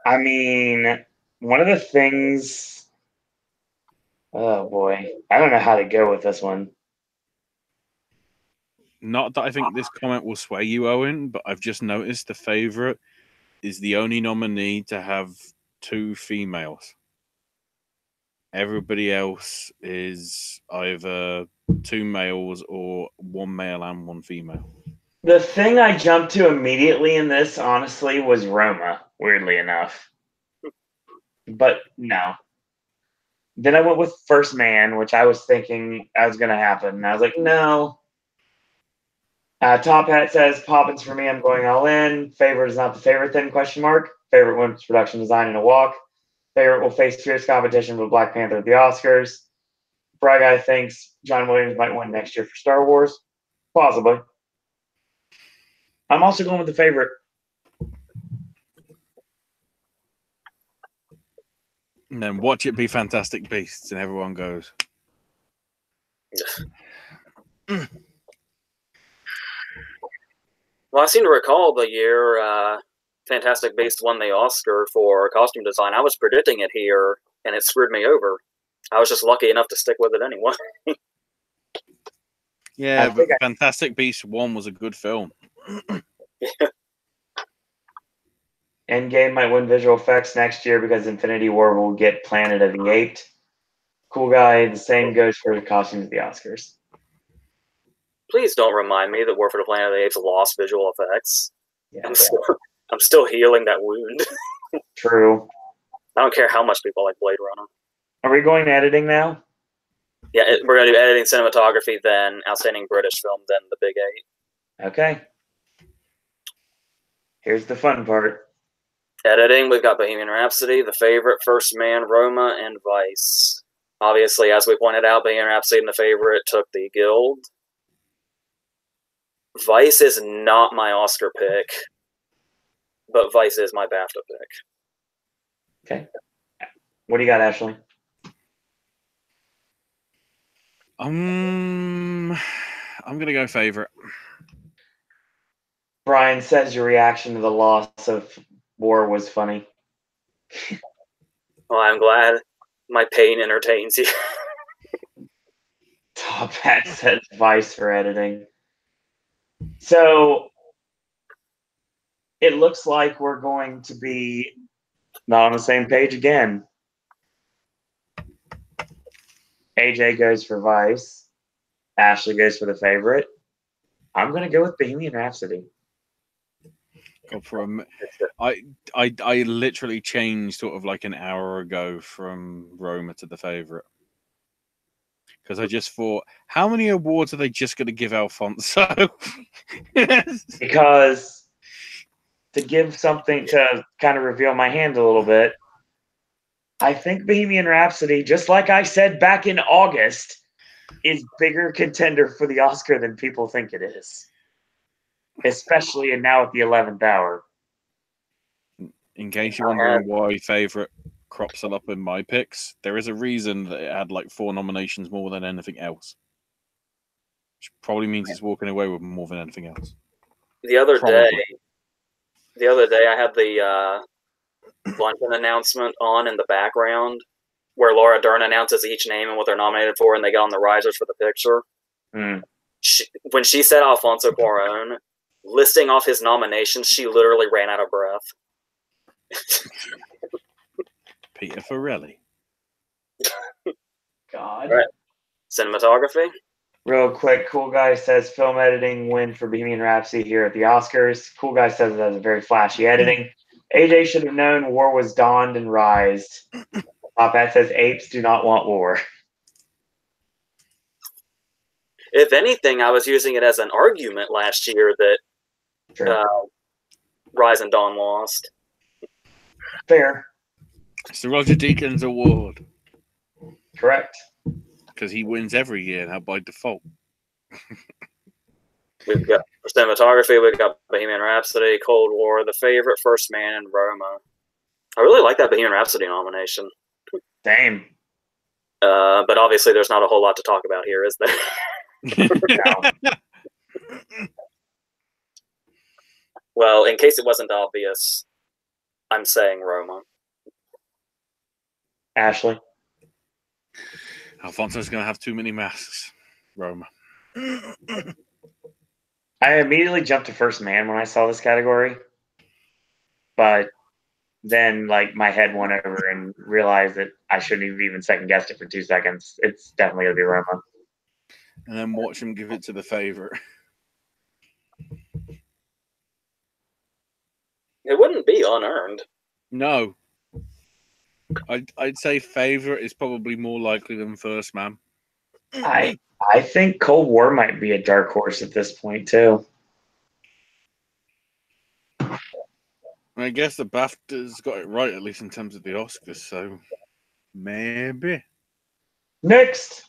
I mean, one of the things... Oh, boy. I don't know how to go with this one. Not that I think this comment will sway you, Owen, but I've just noticed The Favorite is the only nominee to have 2 females. Everybody else is either 2 males or 1 male and 1 female. The thing I jumped to immediately in this, honestly, was Roma, weirdly enough. But no. Then I went with First Man, which I was thinking that was going to happen. And I was like, no. Top Hat says, Poppins for me, I'm going all in. Favorite is not the favorite then, question mark. Favorite wins production design in a walk. Favorite will face fierce competition with Black Panther at the Oscars. Bry Guy thinks John Williams might win next year for Star Wars. Possibly. I'm also going with The Favorite. And then Watch It Be Fantastic Beasts, and everyone goes. Well, I seem to recall the year Fantastic Beasts won the Oscar for costume design. I was predicting it here, and it screwed me over. I was just lucky enough to stick with it anyway. Yeah, but Fantastic Beasts 1 was a good film. Endgame might win visual effects next year because Infinity War will get Planet of the Apes. Cool guy. The same goes for the costumes of the Oscars. Please don't remind me that War for the Planet of the Apes lost visual effects. Yeah, I'm still healing that wound. True. I don't care how much people like Blade Runner. Are we going to editing now? Yeah, we're going to do editing, cinematography, then outstanding British film, then the big 8. Okay. Here's the fun part. Editing, we've got Bohemian Rhapsody, The Favorite, First Man, Roma, and Vice. Obviously, as we pointed out, Bohemian Rhapsody and The Favorite took the Guild. Vice is not my Oscar pick, but Vice is my BAFTA pick. Okay. What do you got, Ashley? I'm gonna go Favorite. Brian says your reaction to the loss of War was funny. Well, I'm glad my pain entertains you. Top Hat says Vice for editing. So it looks like we're going to be not on the same page again. AJ goes for Vice. Ashley goes for The Favorite. I'm going to go with Bohemian Rhapsody. I literally changed sort of like an hour ago from Roma to The Favorite. Because I just thought, how many awards are they just going to give Alfonso? Because to give something to kind of reveal my hand a little bit, I think Bohemian Rhapsody, just like I said back in August, is bigger contender for the Oscar than people think it is. Especially now at the 11th hour. In case you're wondering why Favorite crops it up in my picks, there is a reason that it had like 4 nominations more than anything else. Which probably means it's walking away with more than anything else. The other day I had the luncheon announcement on in the background where Laura Dern announces each name and what they're nominated for, and they get on the risers for the picture. When she said Alfonso Cuarón, listing off his nominations, she literally ran out of breath. Peter Farrelly. God. Right. Cinematography. Real quick, Cool Guy says film editing win for Bohemian Rhapsody here at the Oscars. Cool Guy says it has a very flashy editing. AJ should have known war was dawned and rised. Top Hat says apes do not want war. If anything, I was using it as an argument last year that Rise and Dawn lost. Fair. It's the Roger Deakins Award. Correct. Because he wins every year now by default. We've got for cinematography, we've got Bohemian Rhapsody, Cold War, The Favorite, First Man, and Roma. I really like that Bohemian Rhapsody nomination. Same. But obviously there's not a whole lot to talk about here, is there? No. Well, in case it wasn't obvious, I'm saying Roma. Ashley? Alfonso's going to have too many masks. Roma. I immediately jumped to First Man when I saw this category. But then, like, my head went over and realized that I shouldn't have even second-guessed it for 2 seconds. It's definitely going to be Roma. And then watch him give it to The Favorite. It wouldn't be unearned. No. I'd say Favorite is probably more likely than First Man. I think Cold War might be a dark horse at this point, too. I guess the BAFTA's got it right, at least in terms of the Oscars, so maybe. Next!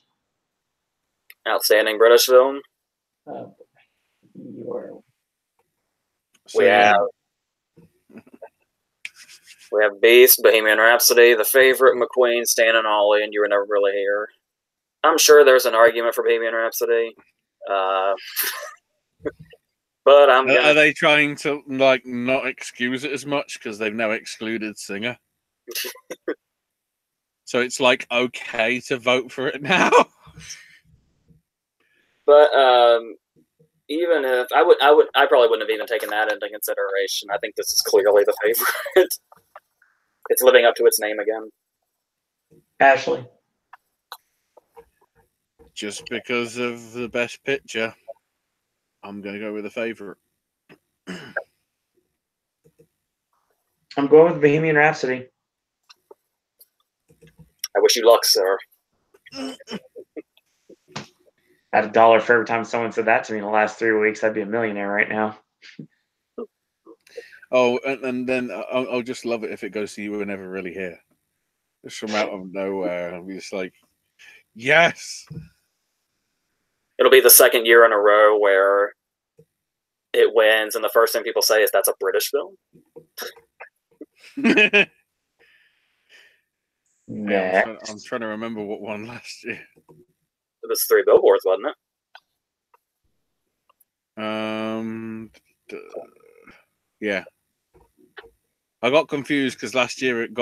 Outstanding British film. We have Beast, Bohemian Rhapsody, The Favorite, McQueen, Stan and Ollie, and You Were Never Really Here. I'm sure there's an argument for Bohemian Rhapsody. But Are they trying to like not excuse it as much because they've now excluded Singer? So it's like okay to vote for it now. But even if I probably wouldn't have even taken that into consideration. I think this is clearly the favorite. It's living up to its name again. Ashley. Just because of the best picture, I'm going to go with the favorite. I'm going with Bohemian Rhapsody. I wish you luck, sir. At $1 for every time someone said that to me in the last 3 weeks, I'd be a millionaire right now. Oh, and then I'll just love it if it goes to You Were Never Really Here. Just from out of nowhere. I'll be just like, yes! It'll be the second year in a row where it wins, and the first thing people say is that's a British film. Yeah, I'm trying to remember what won last year. It was 3 Billboards, wasn't it? Yeah. I got confused because last year it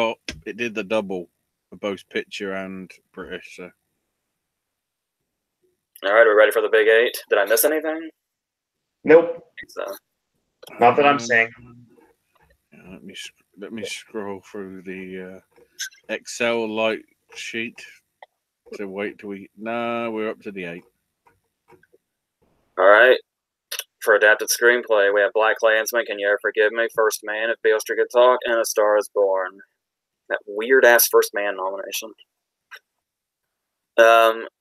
did the double for both picture and British. So. All right, are we ready for the Big 8? Did I miss anything? Nope. I think so. Not that I'm saying. Yeah, let me scroll through the Excel light sheet to wait till we're up to the 8. All right. For adapted screenplay, we have Black Klansman, Can You Ever Forgive Me, First Man, If Beale Street Could Talk, and A Star Is Born. That weird-ass First Man nomination.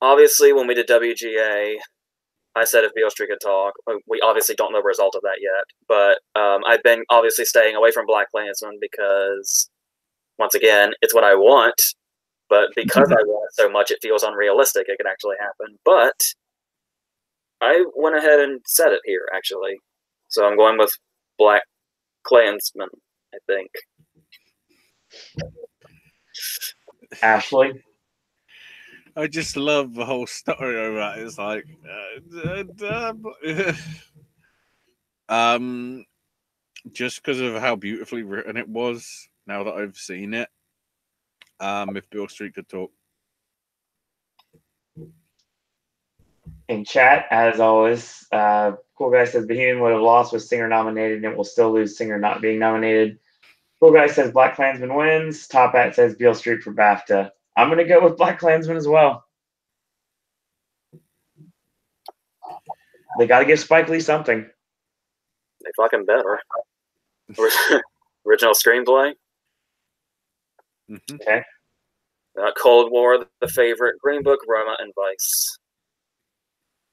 Obviously, when we did WGA, I said If Beale Street Could Talk. We obviously don't know the result of that yet, but I've been obviously staying away from Black Klansman because, once again, it's what I want, but because I want it so much, it feels unrealistic it could actually happen. But I went ahead and said it here, actually. So I'm going with Black Klansman, I think. Ashley? I just love the whole story of that. It's like, just because of how beautifully written it was. Now that I've seen it, if Beale Street Could Talk. In chat, as always, Cool Guy says Bohemian would have lost with Singer nominated, and it will still lose Singer not being nominated. Cool Guy says Black Klansman wins. Top Hat says Beale Street for BAFTA. I'm going to go with Black Klansman as well. They got to give Spike Lee something. They fucking better. Original screenplay. Mm-hmm. Okay. Cold War, The Favorite, Green Book, Roma, and Vice.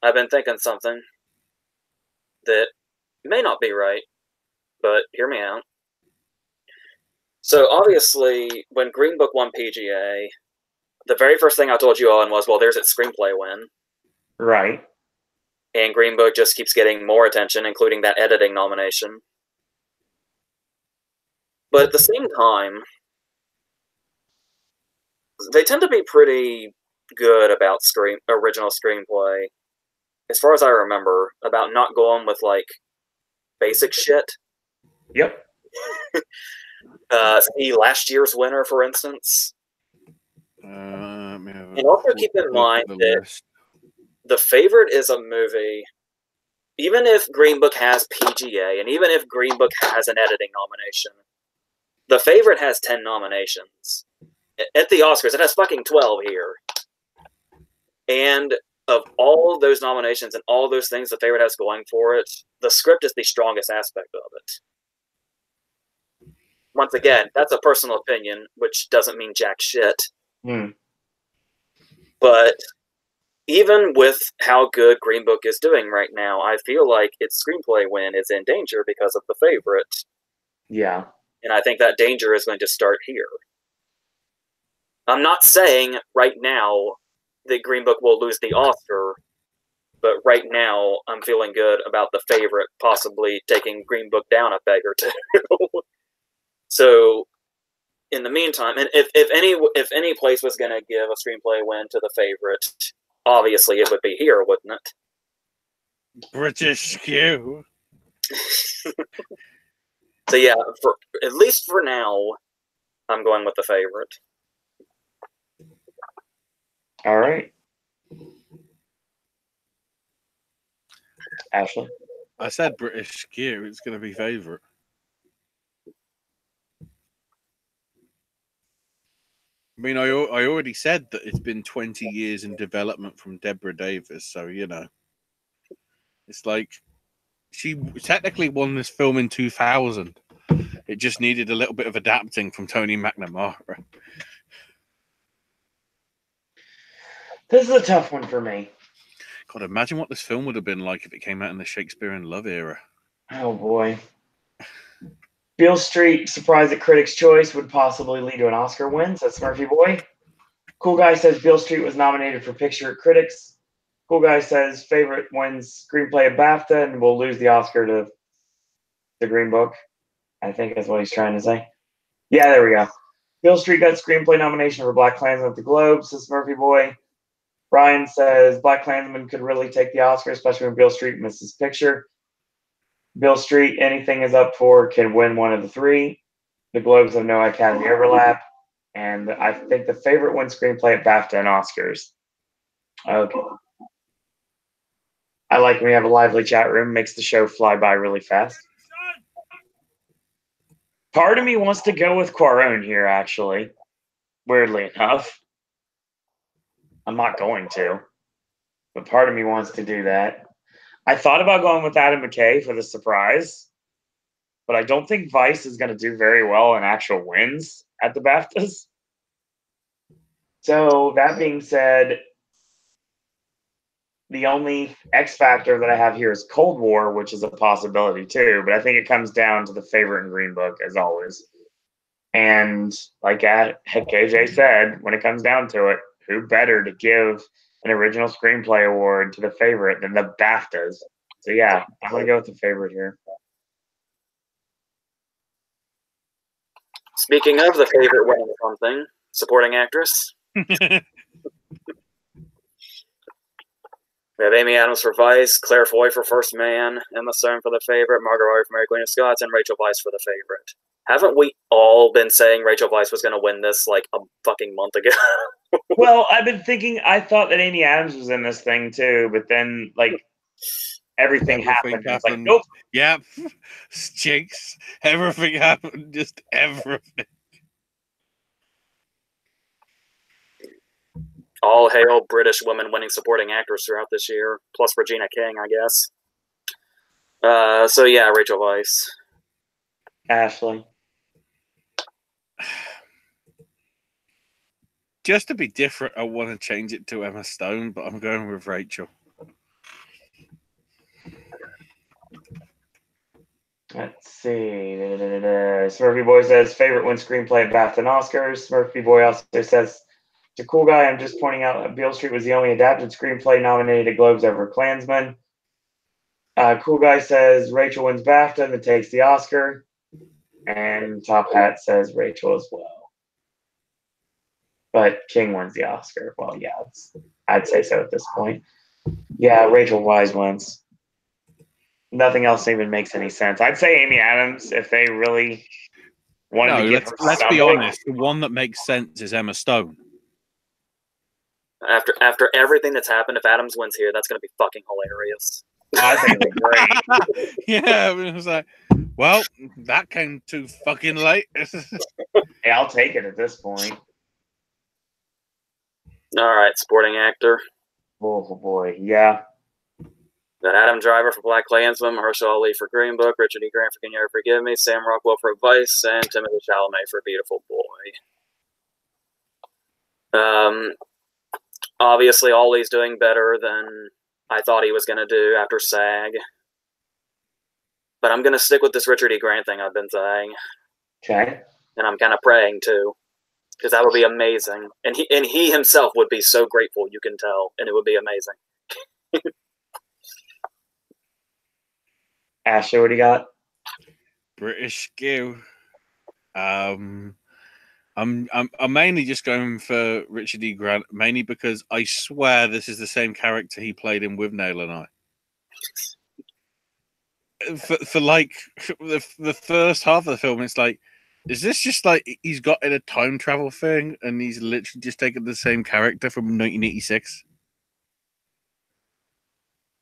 I've been thinking something that may not be right, but hear me out. So obviously, when Green Book won PGA, the very first thing I told you on was, well, there's its screenplay win. Right. And Green Book just keeps getting more attention, including that editing nomination. But at the same time, they tend to be pretty good about original screenplay. As far as I remember, about not going with, like, basic shit. Yep. See last year's winner, for instance. And also keep in mind that The Favorite is a movie, even if Green Book has PGA, and even if Green Book has an editing nomination, The Favorite has 10 nominations. At the Oscars, it has fucking 12 here. And of all those nominations and all those things The Favorite has going for it, the script is the strongest aspect of it. Once again, that's a personal opinion, which doesn't mean jack shit. But even with how good Green Book is doing right now, I feel like its screenplay win is in danger because of The Favorite. Yeah. And I think that danger is going to start here. I'm not saying right now that Green Book will lose the Oscar, But right now, I'm feeling good about The Favorite possibly taking Green Book down a peg or two. So, in the meantime, and if any place was going to give a screenplay win to The Favorite, obviously it would be here, wouldn't it? British skew. So yeah, for at least for now, I'm going with The Favorite. All right. Ashley? I said British skew. It's going to be favorite. I mean, I already said that it's been 20 years in development from Deborah Davis, so, you know. It's like, she technically won this film in 2000. It just needed a little bit of adapting from Tony McNamara. This is a tough one for me. God, imagine what this film would have been like if it came out in the Shakespeare in Love era. Oh, boy. Beale Street, surprised at Critics' Choice, would possibly lead to an Oscar win, says Smurfy Boy. Cool Guy says Beale Street was nominated for Picture at Critics. Cool Guy says Favorite wins Screenplay at BAFTA and will lose the Oscar to the Green Book. I think that's what he's trying to say. Yeah, there we go. Beale Street got Screenplay nomination for Black Klansman at the Globe, says Smurfy Boy. Brian says Black Klansman could really take the Oscar, especially when Beale Street misses Picture. Beale Street, anything is up for, can win one of the three. The Globes have no Academy overlap. And I think The Favorite wins Screenplay at BAFTA and Oscars. Okay. I like when we have a lively chat room. Makes the show fly by really fast. Part of me wants to go with Cuarón here, actually. Weirdly enough. I'm not going to. But part of me wants to do that. I thought about going with Adam McKay for the surprise. But I don't think Vice is going to do very well in actual wins at the BAFTAs. So, that being said, the only X factor that I have here is Cold War, which is a possibility too. But I think it comes down to The Favorite and Green Book, as always. And like KJ said, when it comes down to it, who better to give an original screenplay award to The Favorite than the BAFTAs? So yeah, I'm going to go with The Favorite here. Speaking of The Favorite winning something, supporting actress. We have Amy Adams for Vice, Claire Foy for First Man, Emma Stone for The Favorite, Margot Robbie for Mary Queen of Scots, and Rachel Weisz for The Favorite. Haven't we all been saying Rachel Weisz was going to win this like a fucking month ago? Well, I've been thinking, I thought that Amy Adams was in this thing too, but then like everything happened. It's like, nope. Yep. Jinx. Everything happened. Just everything. All hail British women winning supporting actress throughout this year, plus Regina King, I guess. So yeah, Rachel Weisz. Ashley. Just to be different, I want to change it to Emma Stone, but I'm going with Rachel. Let's see. Smurfy Boy says Favorite wins Screenplay at BAFTA and Oscars. Smurfy Boy also says, to Cool Guy, I'm just pointing out that Beale Street was the only adapted screenplay nominated at Globes ever Klansman. Cool Guy says Rachel wins BAFTA and takes the Oscar. And Top Hat says Rachel as well. But King wins the Oscar. Well, yeah, I'd say so at this point. Yeah, Rachel Weisz wins. Nothing else even makes any sense. I'd say Amy Adams if they really wanted to give her let's be honest. The one that makes sense is Emma Stone. After everything that's happened, if Adams wins here, that's going to be fucking hilarious. I think it'd be great. Yeah, it was like, well, that came too fucking late. Hey, I'll take it at this point. All right, supporting actor. Oh boy, yeah. Got Adam Driver for Black Klansman, Mahershala Ali for Green Book, Richard E. Grant for Can You Ever Forgive Me, Sam Rockwell for Vice, and Timothée Chalamet for Beautiful Boy. Obviously, Ollie's doing better than I thought he was going to do after SAG. But I'm going to stick with this Richard E. Grant thing I've been saying. Okay. And I'm kind of praying, too. Because that would be amazing. And he himself would be so grateful, you can tell. And it would be amazing. Ashley, what do you got? British skew. I'm mainly just going for Richard E. Grant, mainly because I swear this is the same character he played in With Nail and I. For like the first half of the film, it's like, is this just like he's got in a time travel thing and he's literally just taken the same character from 1986?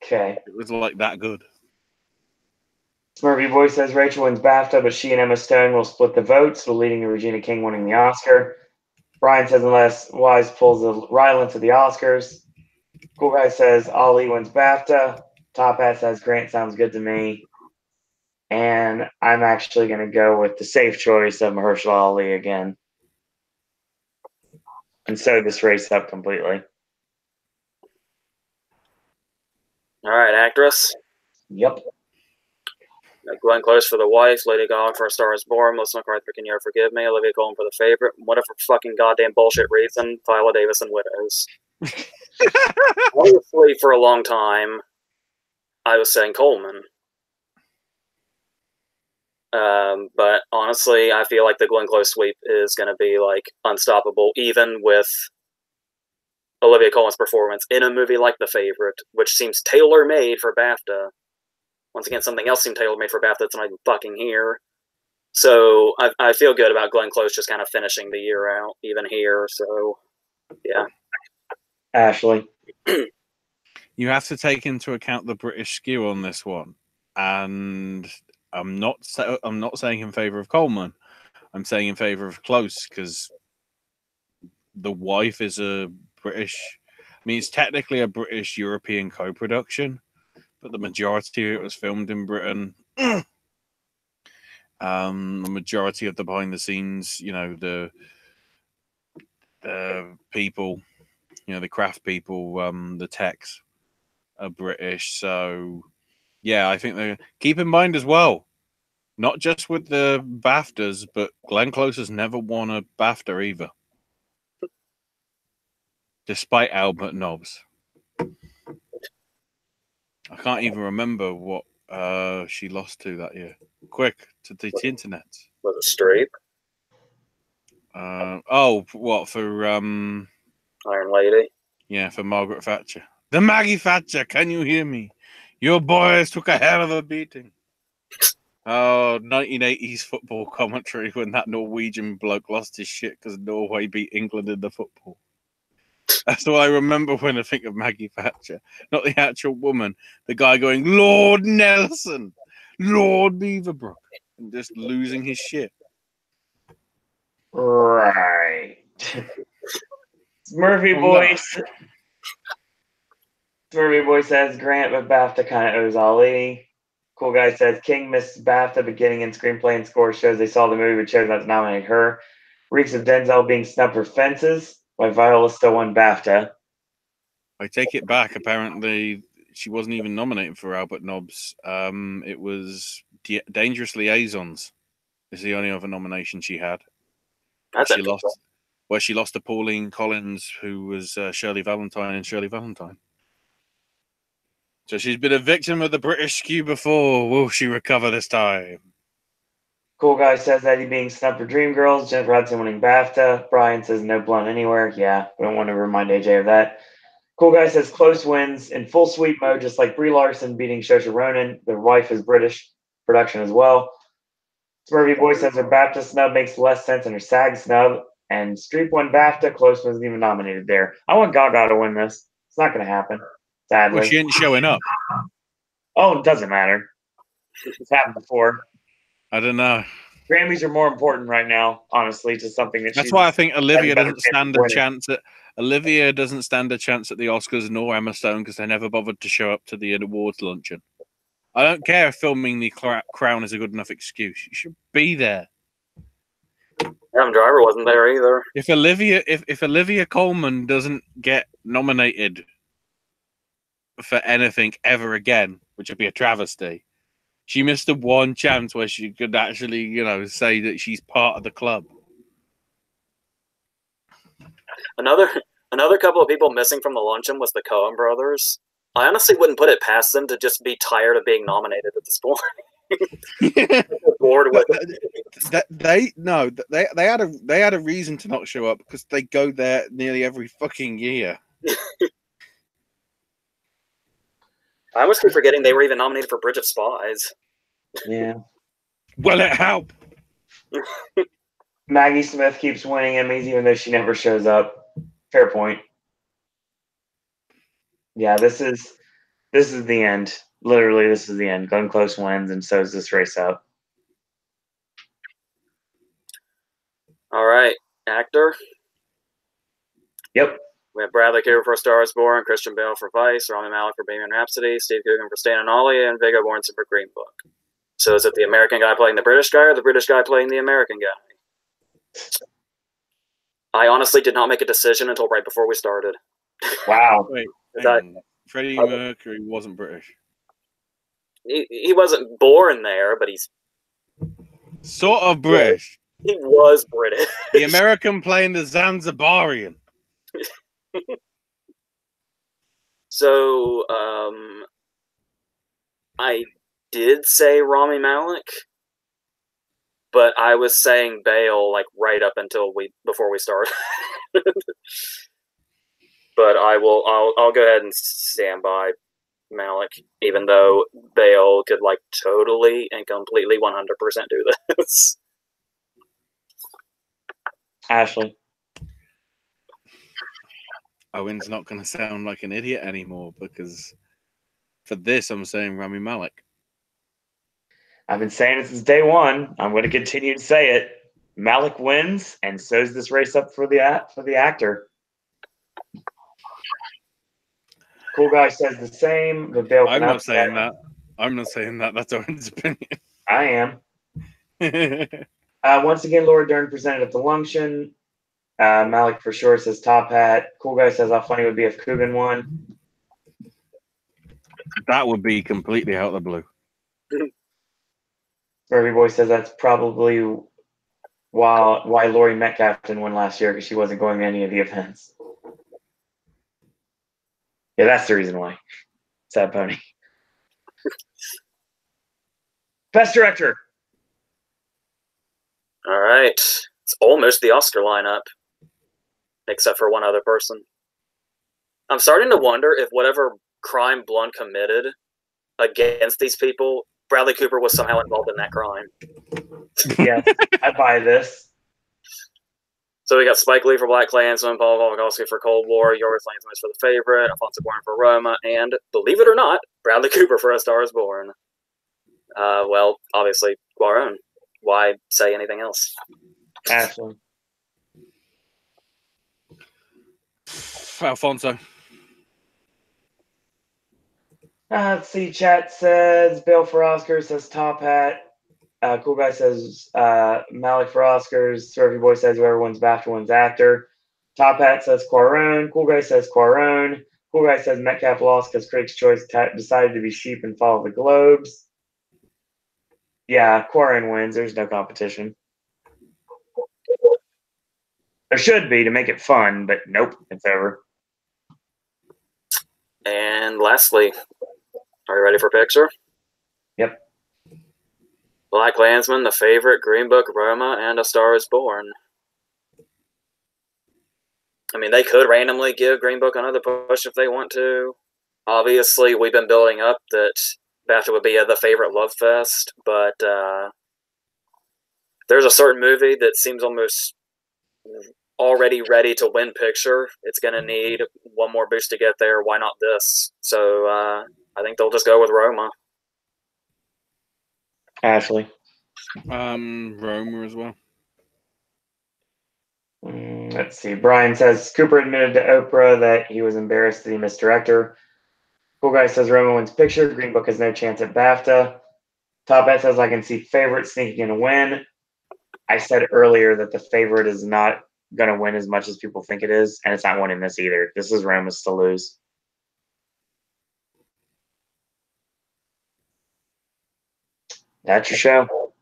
Okay. It was like that good. Smurfy Boy says Rachel wins BAFTA, but she and Emma Stone will split the votes, leading to Regina King winning the Oscar. Brian says unless Wise pulls the Ryland to the Oscars. Cool Guy says Ali wins BAFTA. Top Hat says Grant sounds good to me. And I'm actually going to go with the safe choice of Mahershala Ali again. And so this race up completely. All right, actress. Yep. Glenn Close for The Wife, Lady Gaga for A Star Is Born, Melissa McCarthy for Can You Ever Forgive Me, Olivia Colman for The Favorite, whatever fucking goddamn bullshit reason, Viola Davis and Widows. Honestly, for a long time, I was saying Coleman. But honestly, I feel like the Glenn Close sweep is going to be like unstoppable, even with Olivia Colman's performance in a movie like The Favorite, which seems tailor-made for BAFTA. Once again, something else seemed tailor-made for BAFTA that's not even fucking here. So I feel good about Glenn Close just kind of finishing the year out, even here. So, yeah. Ashley. You have to take into account the British skew on this one, and I'm not saying in favor of Coleman. I'm saying in favor of Close because The Wife is a British. I mean, it's technically a British European co-production, but the majority of it was filmed in Britain. The majority of the behind the scenes, the people, the craft people, the techs are British. So, yeah, I think they keep in mind as well, not just with the BAFTAs, but Glenn Close has never won a BAFTA either, despite Albert Nobbs. I can't even remember what she lost to that year. Quick, to the internet. Was it Streep? What for? Iron Lady? Yeah, for Margaret Thatcher. The Maggie Thatcher, can you hear me? Your boys took a hell of a beating. Oh, 1980s football commentary when that Norwegian bloke lost his shit because Norway beat England in the football. That's what I remember when I think of Maggie Thatcher. Not the actual woman. The guy going, Lord Nelson, Lord Beaverbrook, and just losing his shit. Right. Smurfy Boy says Grant, but BAFTA kind of owes Ali. Cool Guy says King missed BAFTA beginning in screenplay and score shows they saw the movie but chose not to nominate her. Reeks of Denzel being snubbed for Fences, why Viola still won BAFTA. I take it back. Apparently, she wasn't even nominated for Albert Nobbs. It was Dangerous Liaisons. Is the only other nomination she had. She lost to Pauline Collins, who was Shirley Valentine and Shirley Valentine. So she's been a victim of the British skew before. Will she recover this time? Cool Guy says Eddie being snubbed for Dreamgirls, Jennifer Hudson winning BAFTA. Brian says no blunt anywhere. Yeah, we don't want to remind AJ of that. Cool Guy says Close wins in full sweep mode, just like Brie Larson beating Saoirse Ronan. Their wife is British production as well. Smurfy Boy says her BAFTA snub makes less sense than her SAG snub. And Streep won BAFTA. Close wasn't even nominated there. I want Gaga to win this. It's not going to happen, sadly. Well, she ain't showing up. Oh, it doesn't matter. It's happened before. I don't know. Grammys are more important right now, honestly, to something that That's why I think Olivia doesn't stand a chance at the Oscars, nor Emma Stone, because they never bothered to show up to the awards luncheon. I don't care if filming the Crown is a good enough excuse. You should be there. Adam Driver wasn't there either. If Olivia Colman doesn't get nominated for anything ever again, which would be a travesty, she missed the one chance where she could actually, say that she's part of the club. Another couple of people missing from the luncheon was the Coen brothers. I honestly wouldn't put it past them to just be tired of being nominated at this point. Bored with it. They had a reason to not show up because they go there nearly every fucking year. I almost keep forgetting they were even nominated for Bridge of Spies. Yeah. Well, it helped. Maggie Smith keeps winning Emmys even though she never shows up. Fair point. Yeah, this is the end. Literally, this is the end. Glenn Close wins, and so is this race up. All right, actor. Yep. We have Bradley Cooper for A Star Is Born, Christian Bale for Vice, Rami Malek for Bohemian Rhapsody, Steve Coogan for Stan and Ollie, and Viggo Mortensen for Green Book. So is it the American guy playing the British guy or the British guy playing the American guy? I honestly did not make a decision until right before we started. Wow. Wait, Freddie Mercury wasn't British. He wasn't born there, but he's sort of British. He was British. The American playing the Zanzibarian. So, I did say Rami Malek, but I was saying Bale like right up until before we started. But I'll go ahead and stand by Malek, even though Bale could like totally and completely 100% do this. Ashley. Owen's not going to sound like an idiot anymore because for this, I'm saying Rami Malek. I've been saying it since day one. I'm going to continue to say it. Malek wins, and so is this race up for the actor. Cool Guy says the same, but Bale. I'm not saying that. I'm not saying that. That's Owen's opinion. I am. Once again, Laura Dern presented at the luncheon. Malik for sure says Top Hat. Cool Guy says how funny it would be if Coogan won. That would be completely out of the blue. Every Boy says that's probably why Laurie Metcalf didn't win last year because she wasn't going to any of the events. Yeah, that's the reason why. Sad pony. Best Director. All right. It's almost the Oscar lineup, except for one other person. I'm starting to wonder if whatever crime Blund committed against these people, Bradley Cooper was somehow involved in that crime. Yes, I buy this. So we got Spike Lee for Black Klansman, Paul Volkowski for Cold War, Yorgos Lanthimos for The Favorite, Alfonso Cuarón for Roma, and, believe it or not, Bradley Cooper for A Star Is Born. Well, obviously, Cuarón. Why say anything else? Ashley. Alfonso. Let's see. Chat says Bill for Oscars, says Top Hat. Cool Guy says Malik for Oscars. Survey Boy says whoever wins BAFTA wins actor. Top Hat says Cuarón. Cool Guy says Cuarón. Cool Guy says Metcalf lost because Critics' Choice decided to be sheep and follow the Globes. Yeah, Cuarón wins. There's no competition. There should be to make it fun, but nope, it's over. And lastly, are you ready for picture? Yep. Black Klansman, The Favorite, Green Book, Roma, and A Star Is Born. I mean, they could randomly give Green Book another push if they want to. Obviously, we've been building up that BAFTA would be The Favorite love fest, but there's a certain movie that seems almost already ready to win picture. It's going to need one more boost to get there. Why not this? So I think they'll just go with Roma. Ashley. Roma as well. Let's see. Brian says Cooper admitted to Oprah that he was embarrassed that he missed director. Cool Guy says Roma wins picture. Green Book has no chance at BAFTA. Top Hat says I can see Favorite sneaking in a win. I said earlier that The Favorite is not going to win as much as people think it is, and it's not winning this either. This is Roma's to lose. That's your show.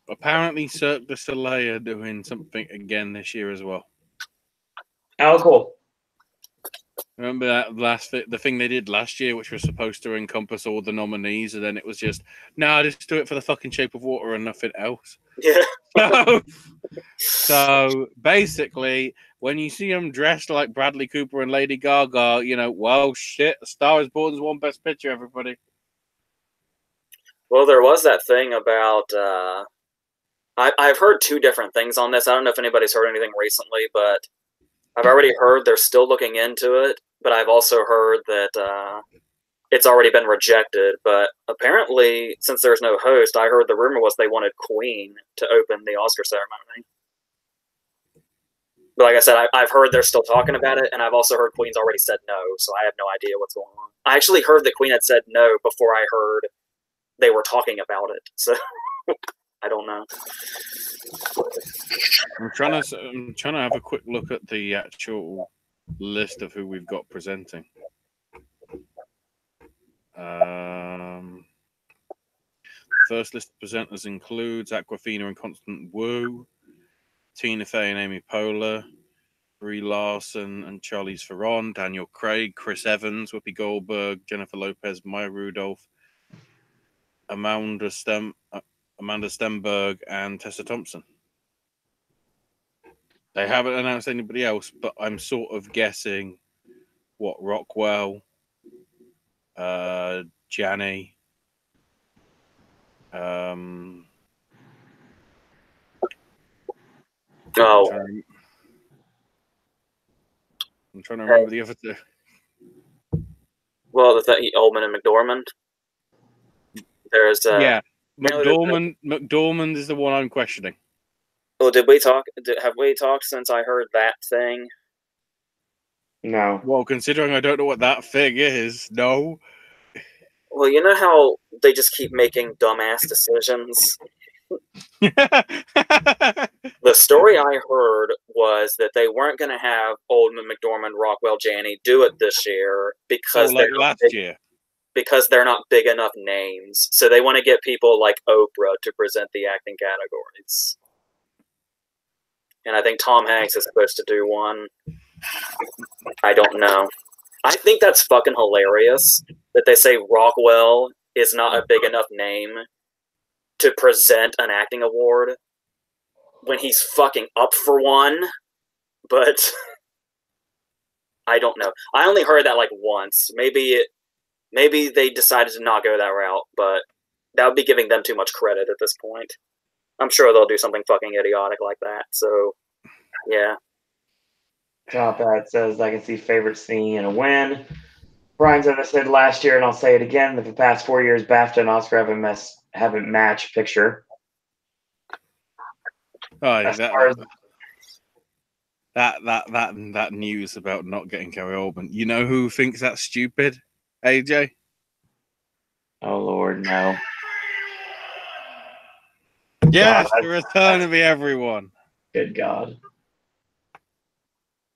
Apparently, Cirque du Soleil are doing something again this year as well. Oh, cool. Remember that the thing they did last year, which was supposed to encompass all the nominees, and then it was just, nah, just do it for the fucking Shape of Water and nothing else. Yeah. So basically, when you see them dressed like Bradley Cooper and Lady Gaga, you know, well, shit, A Star Is Born's won Best Picture, everybody. Well, there was that thing about. I've heard two different things on this. I don't know if anybody's heard anything recently, but I've already heard they're still looking into it. But I've also heard that it's already been rejected. But apparently, since there's no host, I heard the rumor was they wanted Queen to open the Oscar ceremony. But like I said, I've heard they're still talking about it, and I've also heard Queen's already said no, so I have no idea what's going on. I actually heard that Queen had said no before I heard they were talking about it, so I don't know. I'm trying to have a quick look at the actual list of who we've got presenting. First list of presenters includes Awkwafina and Constant Wu, Tina Fey and Amy Poehler, Brie Larson and Charlize Theron, Daniel Craig, Chris Evans, Whoopi Goldberg, Jennifer Lopez, Maya Rudolph, Amanda Stenberg, and Tessa Thompson. They haven't announced anybody else, but I'm sort of guessing what Rockwell, Janny, I'm trying to remember the other two. Well, Oldman and McDormand. There's McDormand is the one I'm questioning. Well, did we talk? Have we talked since I heard that thing? No. Well, considering I don't know what that thing is, no. Well, you know how they just keep making dumbass decisions? The story I heard was that they weren't going to have Oldman, McDormand, Rockwell, Janny do it this year because because they're not big enough names. So they want to get people like Oprah to present the acting categories. And I think Tom Hanks is supposed to do one. I don't know. I think that's fucking hilarious that they say Rockwell is not a big enough name to present an acting award when he's fucking up for one. But I don't know. I only heard that like once. Maybe they decided to not go that route, but that would be giving them too much credit at this point. I'm sure they'll do something fucking idiotic like that. So, yeah. Top Hat says, I can see favorite scene and a win. Brian said last year, and I'll say it again, that the past 4 years, BAFTA and Oscar haven't matched picture. Oh, that news about not getting Gary Oldman. You know who thinks that's stupid? AJ? Oh, Lord, no. Yes, the return of everyone. Good God.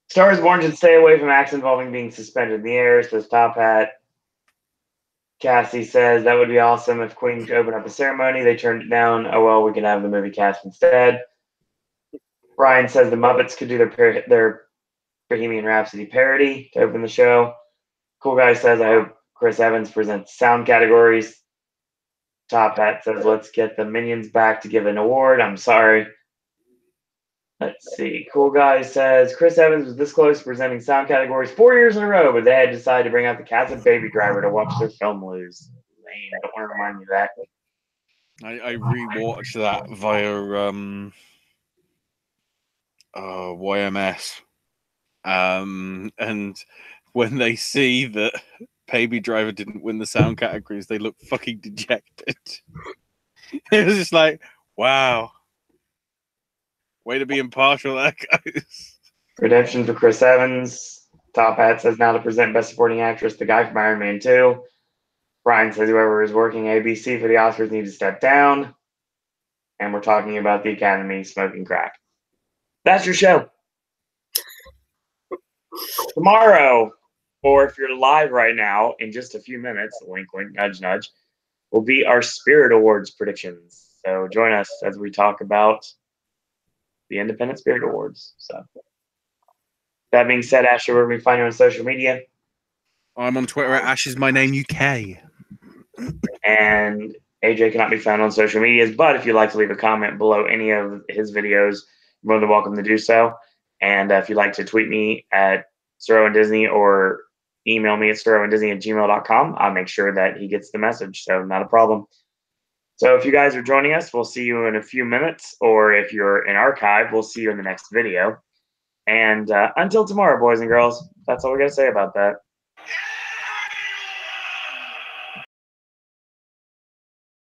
Star is Born should stay away from acts involving being suspended in the air, says Top Hat. Cassie says, that would be awesome if Queen could open up a ceremony. They turned it down. Oh, well, we can have the movie cast instead. Brian says the Muppets could do their Bohemian Rhapsody parody to open the show. Cool Guy says, I hope Chris Evans presents sound categories. Top Hat says, let's get the Minions back to give an award. I'm sorry. Let's see. Cool Guy says, Chris Evans was this close to presenting sound categories 4 years in a row, but they had decided to bring out the cats of Baby Driver to watch their film lose. Lame. Don't want to remind you of that. I rewatched that via YMS. And when they see that Baby Driver didn't win the sound categories, they look fucking dejected. It was just like, wow. Way to be impartial, that guys. Redemption for Chris Evans. Top Hat says now to present Best Supporting Actress, the guy from Iron Man 2. Brian says whoever is working ABC for the Oscars needs to step down. And we're talking about the Academy smoking crack. That's your show. Tomorrow, or if you're live right now, in just a few minutes, wink, wink, nudge, nudge, will be our Spirit Awards predictions. So join us as we talk about the Independent Spirit Awards. So That being said, Asher, where we find you on social media? I'm on Twitter at Ash is my name UK. And AJ cannot be found on social medias, but if you'd like to leave a comment below any of his videos, you're more than welcome to do so. And if you'd like to tweet me at Sir Disney or email me at sirowendisney@gmail.com, I'll make sure that he gets the message. So not a problem. So if you guys are joining us, we'll see you in a few minutes. Or if you're in archive, we'll see you in the next video. And until tomorrow, boys and girls, that's all we got to say about that.